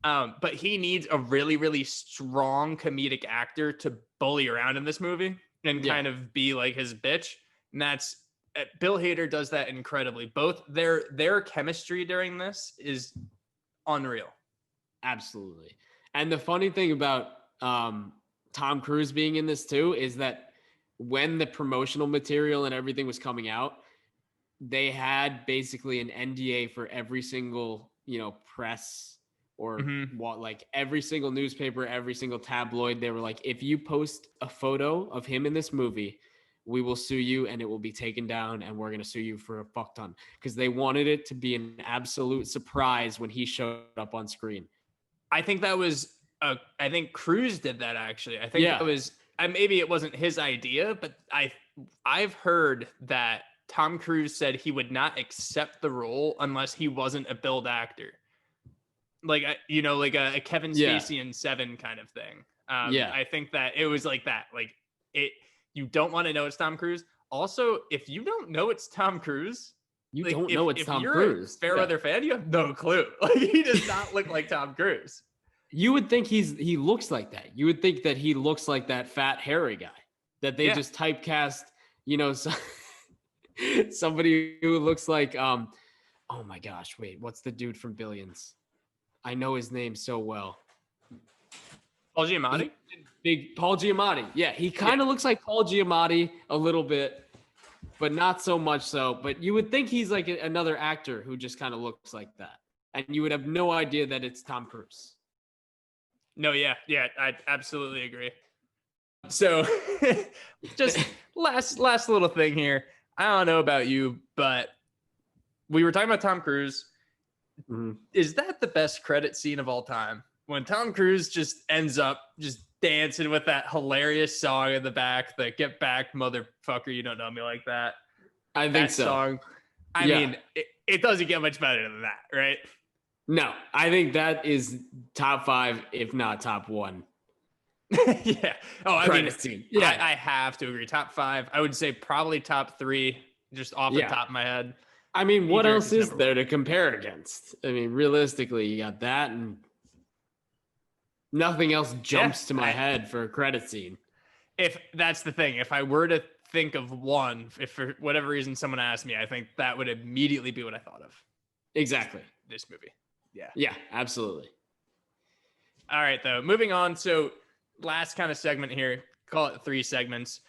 But he needs a really, really strong comedic actor to bully around in this movie and kind of be like his bitch. And that's Bill Hader does that incredibly. Both their chemistry during this is unreal. Absolutely. And the funny thing about Tom Cruise being in this too is that when the promotional material and everything was coming out, they had basically an NDA for every single, press or every single newspaper, every single tabloid. They were like, if you post a photo of him in this movie, we will sue you and it will be taken down and we're going to sue you for a fuck ton, because they wanted it to be an absolute surprise when he showed up on screen. I think that was, I think Cruise did that actually. I think that was, maybe it wasn't his idea, but I've heard that Tom Cruise said he would not accept the role unless he wasn't a billed actor, like a Kevin Spacey in Seven kind of thing. I think that it was like that. Like you don't want to know it's Tom Cruise. Also, if you don't know it's Tom Cruise, don't know it's Tom Cruise. If you're a Fairweather fan, you have no clue. Like he does not look like Tom Cruise. You would think he looks like that. You would think that he looks like that fat, hairy guy that they just typecast, somebody who looks like, oh my gosh, wait, what's the dude from Billions? I know his name so well. Paul Giamatti? Big Paul Giamatti. Yeah, he kind of looks like Paul Giamatti a little bit, but not so much so. But you would think he's like another actor who just kind of looks like that. And you would have no idea that it's Tom Cruise. No, yeah, I absolutely agree. So just last little thing here. I don't know about you, but we were talking about Tom Cruise. Mm-hmm. Is that the best credit scene of all time? When Tom Cruise just ends up just dancing with that hilarious song in the back, the "Get Back, Motherfucker, You Don't Know Me Like That." I think so. Song. I mean, it doesn't get much better than that, right? No, I think that is top 5, if not top 1. Yeah. Oh, I mean, Credit scene. Yeah. I have to agree. Top 5. I would say probably top 3, just off the Yeah. top of my head. I mean, what Knee-jerk else is number there 1. to compare it against? I mean, realistically, you got that, and nothing else jumps to my head for a credit scene. If that's the thing, if I were to think of one, if for whatever reason someone asked me, I think that would immediately be what I thought of. Exactly. This movie. Yeah. Yeah, absolutely. All right, though. Moving on. So, last kind of segment here. Call it 3 segments.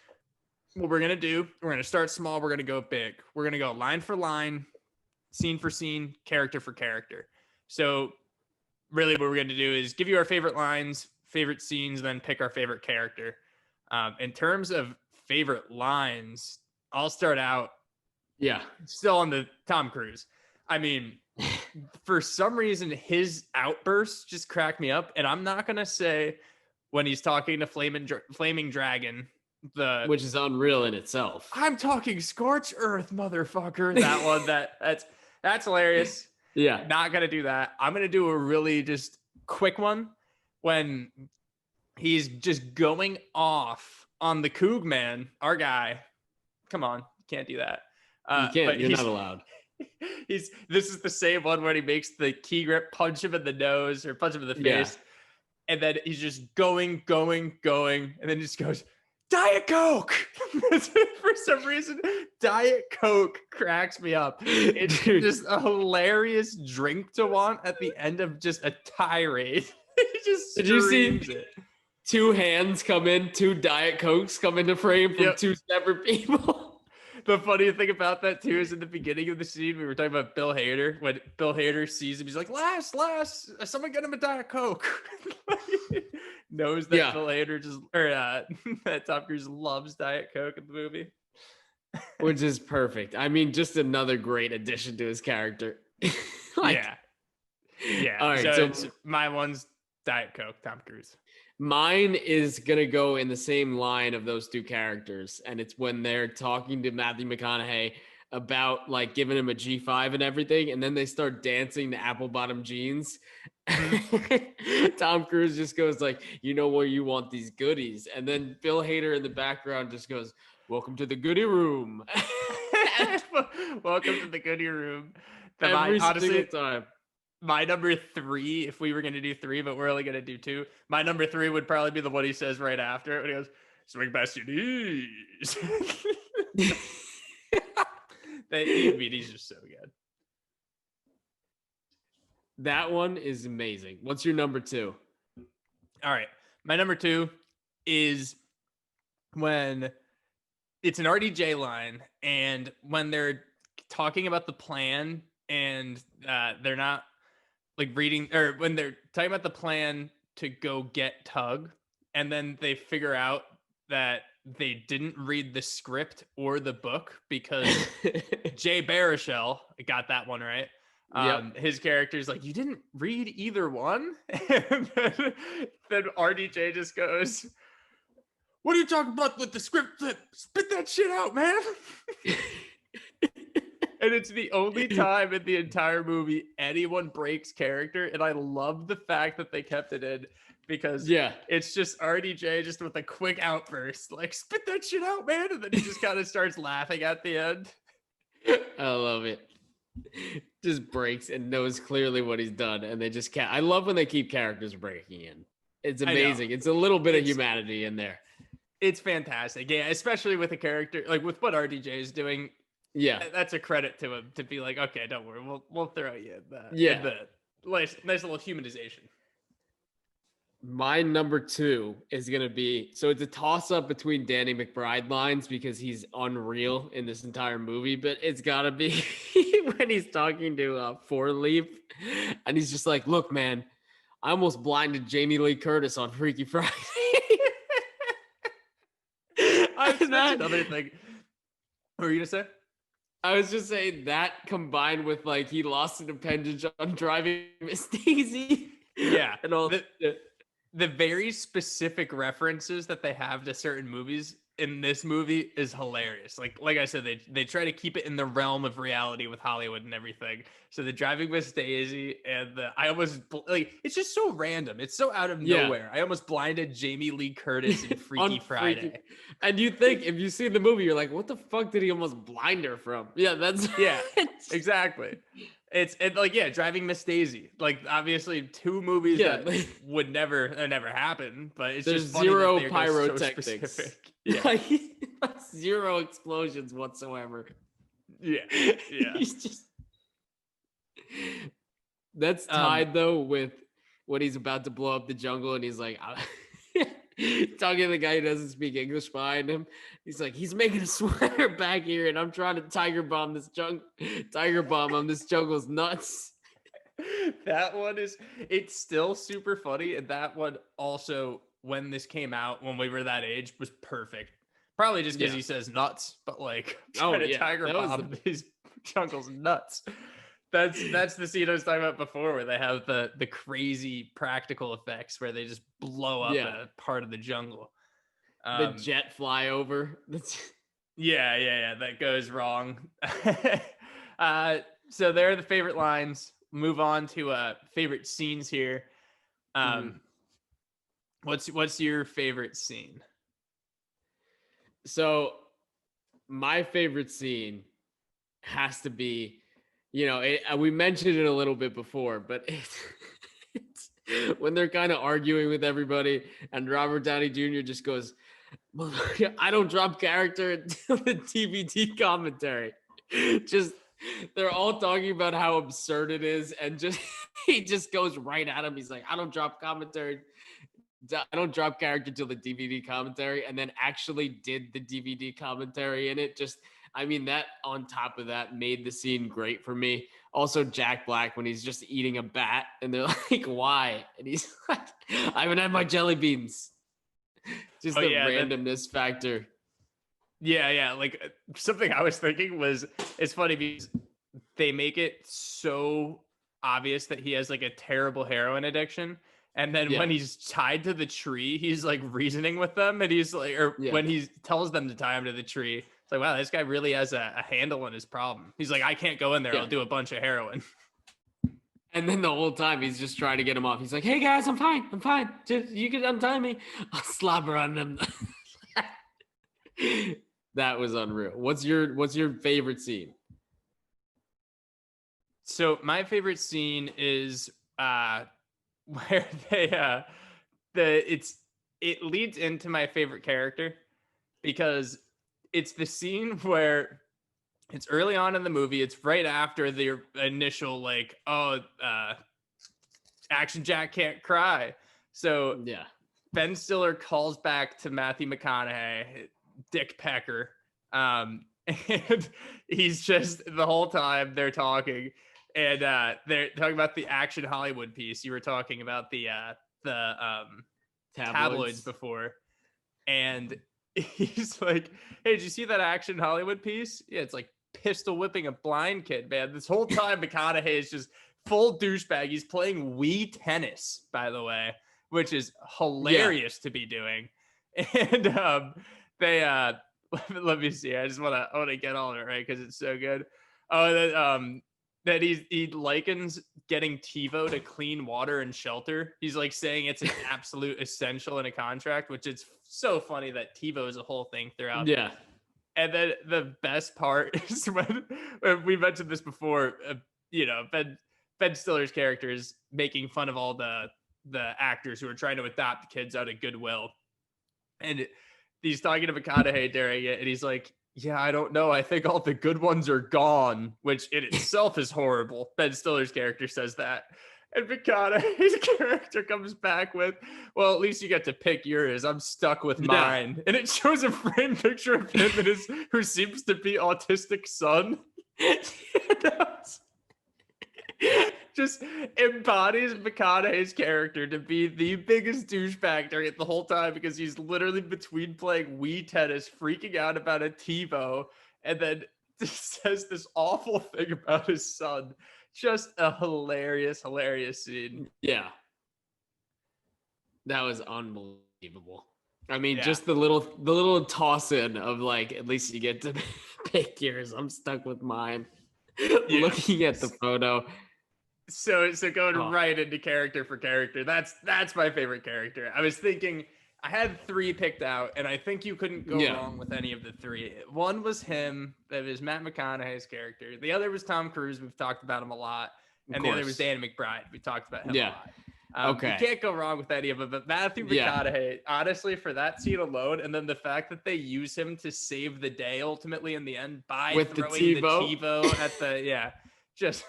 What we're going to do, we're going to start small. We're going to go big. We're going to go line for line, scene for scene, character for character. So, really what we're going to do is give you our favorite lines, favorite scenes, then pick our favorite character. In terms of favorite lines, I'll start out. Yeah. Still on the Tom Cruise. I mean, for some reason, his outbursts just crack me up. And I'm not going to say when he's talking to Flaming Dragon, which is unreal in itself. I'm talking Scorch Earth, motherfucker. That one, that's hilarious. Yeah. Not going to do that. I'm going to do a really just quick one when he's just going off on the Coog Man, our guy. Come on. You can't do that. You can't. You're not allowed. This is the same one where he makes the key grip, punch him in the nose or punch him in the face. And then he's just going, and then just goes, Diet Coke. For some reason, Diet Coke cracks me up. It's just a hilarious drink to want at the end of just a tirade. He just Did you see it. 2 hands come in, 2 Diet Cokes come into frame from 2 separate people? The funny thing about that too is in the beginning of the scene, we were talking about Bill Hader. When Bill Hader sees him, he's like, "Last, someone get him a Diet Coke." Knows that Bill Hader that Tom Cruise loves Diet Coke in the movie, which is perfect. I mean, just another great addition to his character. Yeah. All right, so my one's Diet Coke, Tom Cruise. Mine is going to go in the same line of those 2 characters. And it's when they're talking to Matthew McConaughey about like giving him a G5 and everything. And then they start dancing to Apple Bottom Jeans. Tom Cruise just goes like, you know where you want these goodies. And then Bill Hader in the background just goes, welcome to the goodie room. Welcome to the goodie room. Every single time. My number 3, if we were going to do 3, but we're only going to do 2, my number 3 would probably be the one he says right after it when he goes, swing past your knees. He's just so good. That one is amazing. What's your number 2? All right. My number 2 is when it's an RDJ line, and when they're talking about the plan and they're not like reading, or when they're talking about the plan to go get Tug, and then they figure out that they didn't read the script or the book because Jay Baruchel got that one right. His character's like, you didn't read either one? And then RDJ just goes, what are you talking about with the script? Spit that shit out, man. And it's the only time in the entire movie anyone breaks character. And I love the fact that they kept it in because it's just RDJ just with a quick outburst, like, spit that shit out, man. And then he just kind of starts laughing at the end. I love it. Just breaks and knows clearly what he's done. And they just can't. I love when they keep characters breaking in. It's amazing. It's a little bit of humanity in there. It's fantastic. Yeah, especially with a character like with what RDJ is doing. Yeah, that's a credit to him to be like, okay, don't worry, we'll throw you in the nice little humanization. My number 2 is gonna be, so it's a toss up between Danny McBride lines because he's unreal in this entire movie, but it's gotta be when he's talking to Four Leaf, and he's just like, look, man, I almost blinded Jamie Lee Curtis on Freaky Friday. That's another thing. What were you gonna say? I was just saying that combined with like he lost an appendage on Driving Miss Daisy. Yeah. And all the very specific references that they have to certain movies in this movie is hilarious. Like I said, they try to keep it in the realm of reality with Hollywood and everything. So the driving Miss Daisy and I almost like it's just so random. It's so out of nowhere. I almost blinded Jamie Lee Curtis in Freaky Friday. And you think if you see the movie, you're like, what the fuck did he almost blind her from? Yeah, that's exactly. It's like driving Miss Daisy. Like obviously two movies that would never happen, but it's there's just funny zero that pyrotechnics. So like, zero explosions whatsoever. Yeah. He's just that's tied though with when he's about to blow up the jungle and he's like talking to the guy who doesn't speak English behind him. He's like, he's making a sweater back here and I'm trying to tiger bomb on this jungle's nuts. That one it's still super funny. And that one also, when this came out, when we were that age, was perfect. Probably just because he says nuts, but like trying to tiger bomb these jungle's nuts. That's the scene I was talking about before, where they have the crazy practical effects where they just blow up a part of the jungle. The jet flyover. That goes wrong. So there are the favorite lines. Move on to favorite scenes here. What's your favorite scene? So my favorite scene has to be, we mentioned it a little bit before, but it's when they're kind of arguing with everybody and Robert Downey Jr. just goes, well, I don't drop character until the DVD commentary. Just, they're all talking about how absurd it is. And just, he just goes right at him. He's like, I don't drop character till the DVD commentary, and then actually did the DVD commentary in it. Just, I mean, that on top of that made the scene great for me. Also, Jack Black, when he's just eating a bat and they're like, why? And he's like, I haven't had my jelly beans. Just the randomness factor. Yeah. Like something I was thinking was, it's funny because they make it so obvious that he has like a terrible heroin addiction. And then when he's tied to the tree, he's like reasoning with them. And he's like, when he tells them to tie him to the tree, it's like, wow, this guy really has a handle on his problem. He's like, I can't go in there. I'll do a bunch of heroin. And then the whole time he's just trying to get him off. He's like, hey guys, I'm fine. Just, you can untie me. I'll slobber on them. That was unreal. What's your favorite scene? So my favorite scene is where it leads into my favorite character, because it's the scene where it's early on in the movie. It's right after the initial like, Action Jack can't cry. So Ben Stiller calls back to Matthew McConaughey, Dick Pecker, and he's just, the whole time they're talking. And they're talking about the Action Hollywood piece. You were talking about the tabloids before. And he's like, hey, did you see that Action Hollywood piece? Yeah, it's like pistol whipping a blind kid, man. This whole time McConaughey is just full douchebag. He's playing Wii tennis, by the way, which is hilarious to be doing. And they let me see. I want to get all of it right because it's so good. That he likens getting TiVo to clean water and shelter. He's like saying it's an absolute essential in a contract, which is so funny that TiVo is a whole thing throughout. Yeah. And then the best part is when we mentioned this before, Ben Stiller's character is making fun of all the actors who are trying to adopt kids out of goodwill. And he's talking to McConaughey during it, and he's like, yeah, I don't know. I think all the good ones are gone, which in itself is horrible. Ben Stiller's character says that. And McConaughey's character comes back with, well, at least you get to pick yours. I'm stuck with mine. And it shows a framed picture of him and his, who seems to be autistic son. Just embodies McConaughey's character to be the biggest douchebag during it the whole time, because he's literally between playing Wii tennis, freaking out about a TiVo, and then says this awful thing about his son. Just a hilarious scene. Yeah. That was unbelievable. I mean, Yeah. just the little toss in of like, at least you get to pick yours. I'm stuck with mine. Looking at the photo. So going right into character for character. That's my favorite character. I was thinking I had 3 picked out, and I think you couldn't go wrong with any of the 3. One was him. That was Matt McConaughey's character. The other was Tom Cruise. We've talked about him a lot. And the other was Danny McBride. We talked about him a lot. Okay. You can't go wrong with any of them. But Matthew McConaughey, honestly, for that scene alone, and then the fact that they use him to save the day ultimately in the end by throwing the TiVo at the just.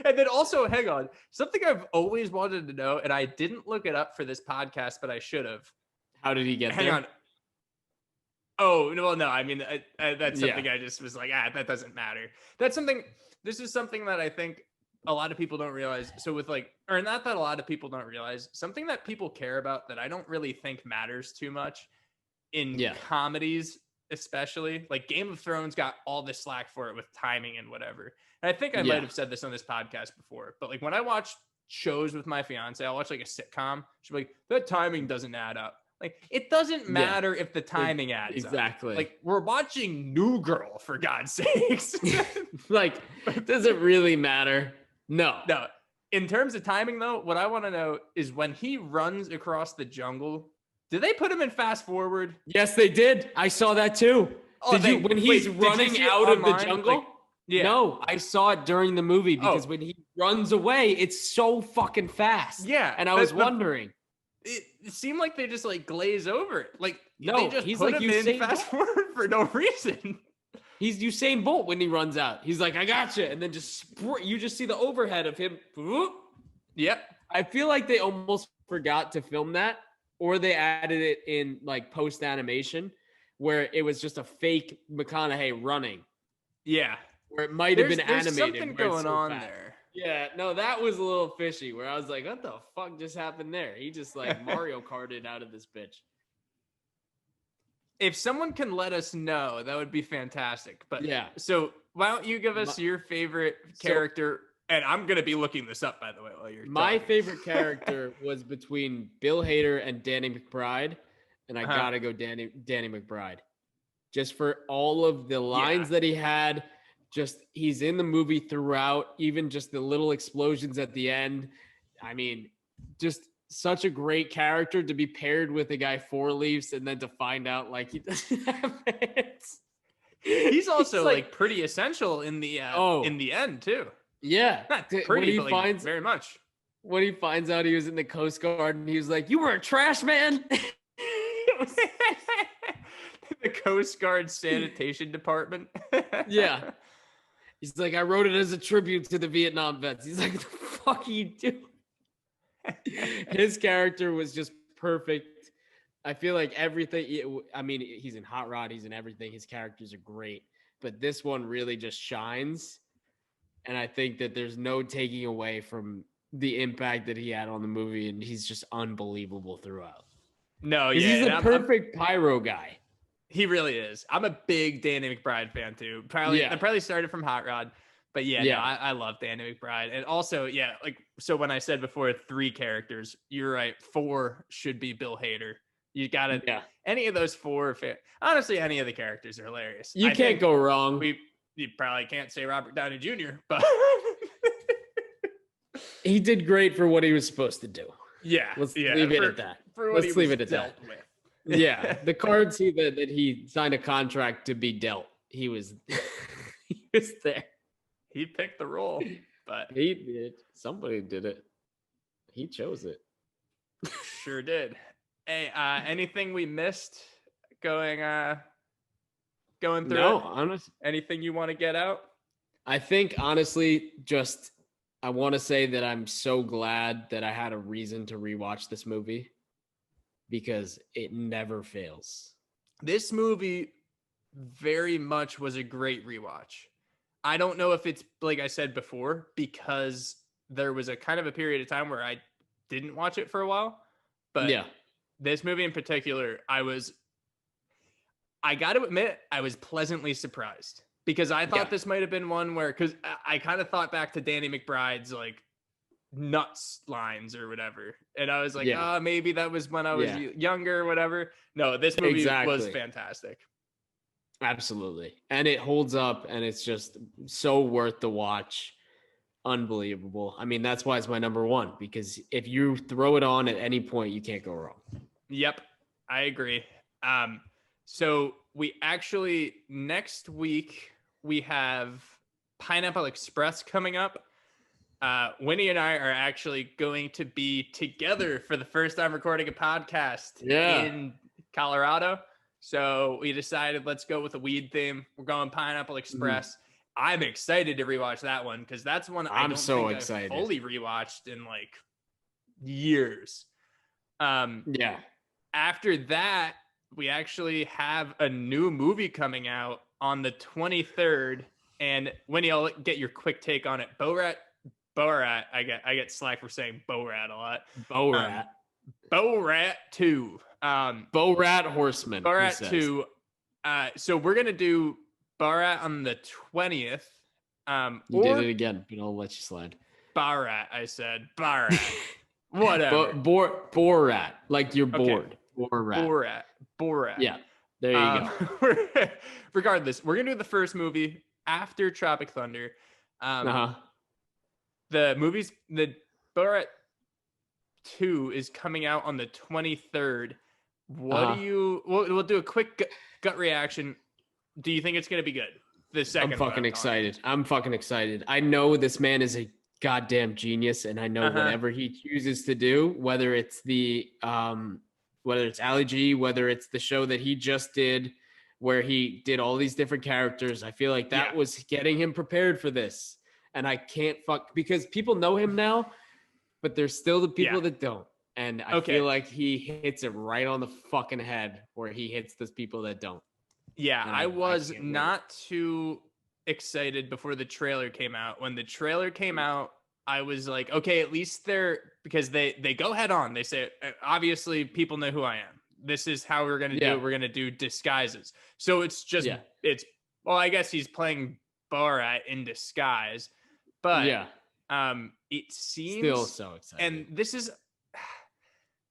And then also, hang on, something I've always wanted to know, and I didn't look it up for this podcast, but I should have. How did he get there? Hang on. Oh, well, no, I mean, that's something I just was like, that doesn't matter. This is something that I think a lot of people don't realize. So with or not that a lot of people don't realize, something that people care about that I don't really think matters too much in comedies, especially. Like Game of Thrones got all this slack for it with timing and whatever. And I think I might have said this on this podcast before, but like when I watch shows with my fiance, I'll watch like a sitcom. She'll be like, that timing doesn't add up. Like, it doesn't matter if the timing adds up. Exactly. Like, we're watching New Girl, for God's sakes. Like, does it really matter? No. In terms of timing, though, what I want to know is when he runs across the jungle, did they put him in fast forward? Yes, they did. I saw that too. When he's running out of the jungle? No, I saw it during the movie because when he runs away, it's so fucking fast. Yeah. And I was wondering. It seemed like they just like glaze over it. Like, no, they just he's put like him in Usain fast forward for no reason. He's Usain Bolt when he runs out. He's like, I gotcha. And then you just see the overhead of him. Yep. I feel like they almost forgot to film that, or they added it in like post animation where it was just a fake McConaughey running. Yeah. Where it might have been There's animated. something going on there. Yeah, no, that was a little fishy where I was like, what the fuck just happened there? He just like Mario Karted out of this bitch. If someone can let us know, that would be fantastic. But yeah, so why don't you give us your favorite character? And I'm going to be looking this up, by the way, while you're talking. Favorite character was between Bill Hader and Danny McBride. And I got to go Danny McBride. Just for all of the lines that he had. Just he's in the movie throughout, even just the little explosions at the end. I mean, just such a great character to be paired with a guy 4 Leafs and then to find out like he doesn't have it. He's also like pretty essential in the end too. Yeah. Not pretty, but like very much. When he finds out he was in the Coast Guard and he was like, you were a trash man. The Coast Guard sanitation department. Yeah. He's like, I wrote it as a tribute to the Vietnam vets. He's like, what the fuck are you doing? His character was just perfect. I feel like everything, I mean, he's in Hot Rod, he's in everything. His characters are great, but this one really just shines. And I think that there's no taking away from the impact that he had on the movie. And he's just unbelievable throughout. No, he's the perfect pyro guy. He really is. I'm a big Danny McBride fan too. I probably started from Hot Rod, but I love Danny McBride. And also, so when I said before 3 characters, you're right. 4 should be Bill Hader. You gotta, any of those 4, honestly, any of the characters are hilarious. You can't go wrong. You probably can't say Robert Downey Jr., but he did great for what he was supposed to do. Yeah. Let's leave it at that. Let's leave it at that. Yeah, the cards that he signed a contract to be dealt. He was there. He picked the role, but he did. Somebody did it. He chose it. Sure did. Hey, anything we missed going through? No, honestly. Anything you want to get out? I think honestly, just I want to say that I'm so glad that I had a reason to rewatch this movie. Because it never fails. This movie very much was a great rewatch. I don't know if it's, like I said before, because there was a kind of a period of time where I didn't watch it for a while. But this movie in particular, I got to admit, I was pleasantly surprised. Because I thought this might have been one where, because I kind of thought back to Danny McBride's like nuts lines or whatever. And I was like, Yeah. oh, maybe that was when I was younger or whatever. No, this movie was fantastic. Absolutely. And it holds up, and it's just so worth the watch. Unbelievable. I mean, that's why it's my number one, because if you throw it on at any point, you can't go wrong. Yep, I agree. So we actually, next week, we have Pineapple Express coming up. Winnie and I are actually going to be together for the first time recording a podcast in Colorado. So we decided, let's go with a weed theme. We're going Pineapple Express. I'm excited to rewatch that one because that's one I don't think I've fully rewatched in like years. After that, we actually have a new movie coming out on the 23rd. And Winnie, I'll get your quick take on it. Borat. I get slack for saying Borat a lot. Borat 2. Borat Horseman. Borat 2. So we're gonna do Borat on the 20th. You did it again, but I'll let you slide. Borat, I said. Borat. Whatever. Borat. Like you're bored. Borat. Yeah. There you go. Regardless, we're gonna do the first movie after Tropic Thunder. The Borat 2 is coming out on the 23rd. We'll do a quick gut reaction. Do you think it's going to be good? The second I'm fucking excited. I know this man is a goddamn genius, and I know whatever he chooses to do, whether it's whether it's Ali G, whether it's the show that he just did, where he did all these different characters, I feel like that was getting him prepared for this. And I can't because people know him now, but there's still the people that don't. And I feel like he hits it right on the fucking head where he hits those people that don't. Yeah, I was not too excited before the trailer came out. When the trailer came out, I was like, okay, at least because they go head on. They say, obviously, people know who I am. This is how we're going to do it. We're going to do disguises. So it's just, I guess he's playing Borat in disguise. But it seems still so exciting. And this is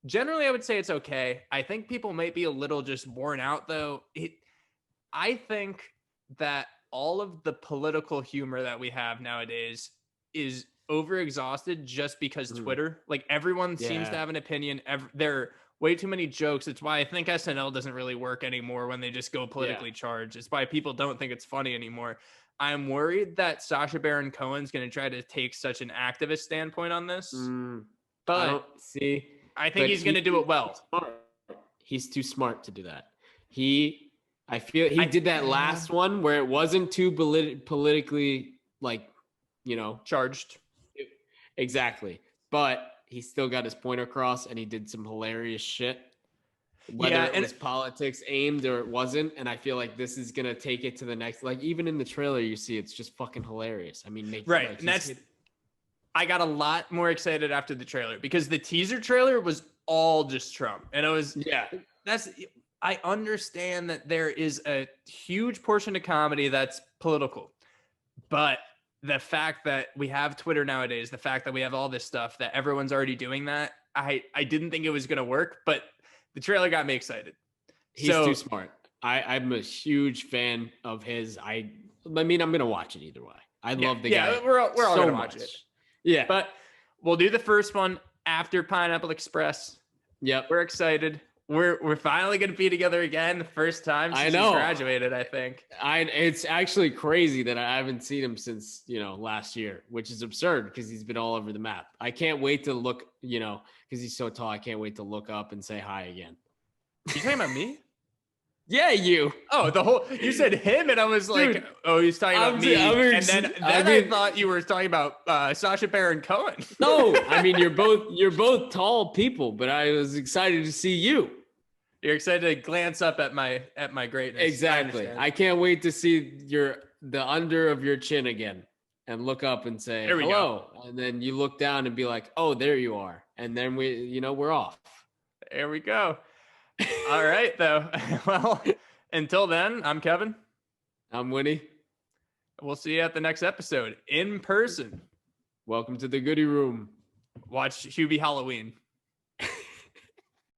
generally, I would say it's okay. I think people might be a little just worn out, though. I think that all of the political humor that we have nowadays is overexhausted just because Twitter. Like everyone seems to have an opinion. There are way too many jokes. It's why I think SNL doesn't really work anymore when they just go politically charged. It's why people don't think it's funny anymore. I'm worried that Sacha Baron Cohen's going to try to take such an activist standpoint on this. But I think he's going to do it well. He's too smart to do that. I feel he did that last one where it wasn't too politically charged. Exactly. But he still got his point across and he did some hilarious shit. Whether it was politics aimed or it wasn't. And I feel like this is going to take it to the next, like even in the trailer, you see, it's just fucking hilarious. I mean, I got a lot more excited after the trailer because the teaser trailer was all just Trump. And it was, I understand that there is a huge portion of comedy that's political, but the fact that we have Twitter nowadays, the fact that we have all this stuff that everyone's already doing that, I didn't think it was going to work, but the trailer got me excited. He's too smart. I'm a huge fan of his. I mean, I'm going to watch it either way. I love the guy. Yeah, we're all so going to watch it. Yeah. But we'll do the first one after Pineapple Express. Yep. We're excited. We're finally going to be together again. The first time since he graduated, I think. It's actually crazy that I haven't seen him since, last year, which is absurd because he's been all over the map. I can't wait to look, because he's so tall. I can't wait to look up and say hi again. You talking about me? Yeah, you. Oh, you said him, and I was like, dude, he's talking about me. And then I thought you were talking about Sacha Baron Cohen. No, I mean you're both tall people, but I was excited to see you. You're excited to glance up at my greatness. Exactly. I can't wait to see the under of your chin again and look up and say hello. And then you look down and be like, oh, there you are. And then we're off. There we go. All right, though. Well, until then, I'm Kevin. I'm Winnie. We'll see you at the next episode in person. Welcome to the Goody Room. Watch Hubie Halloween.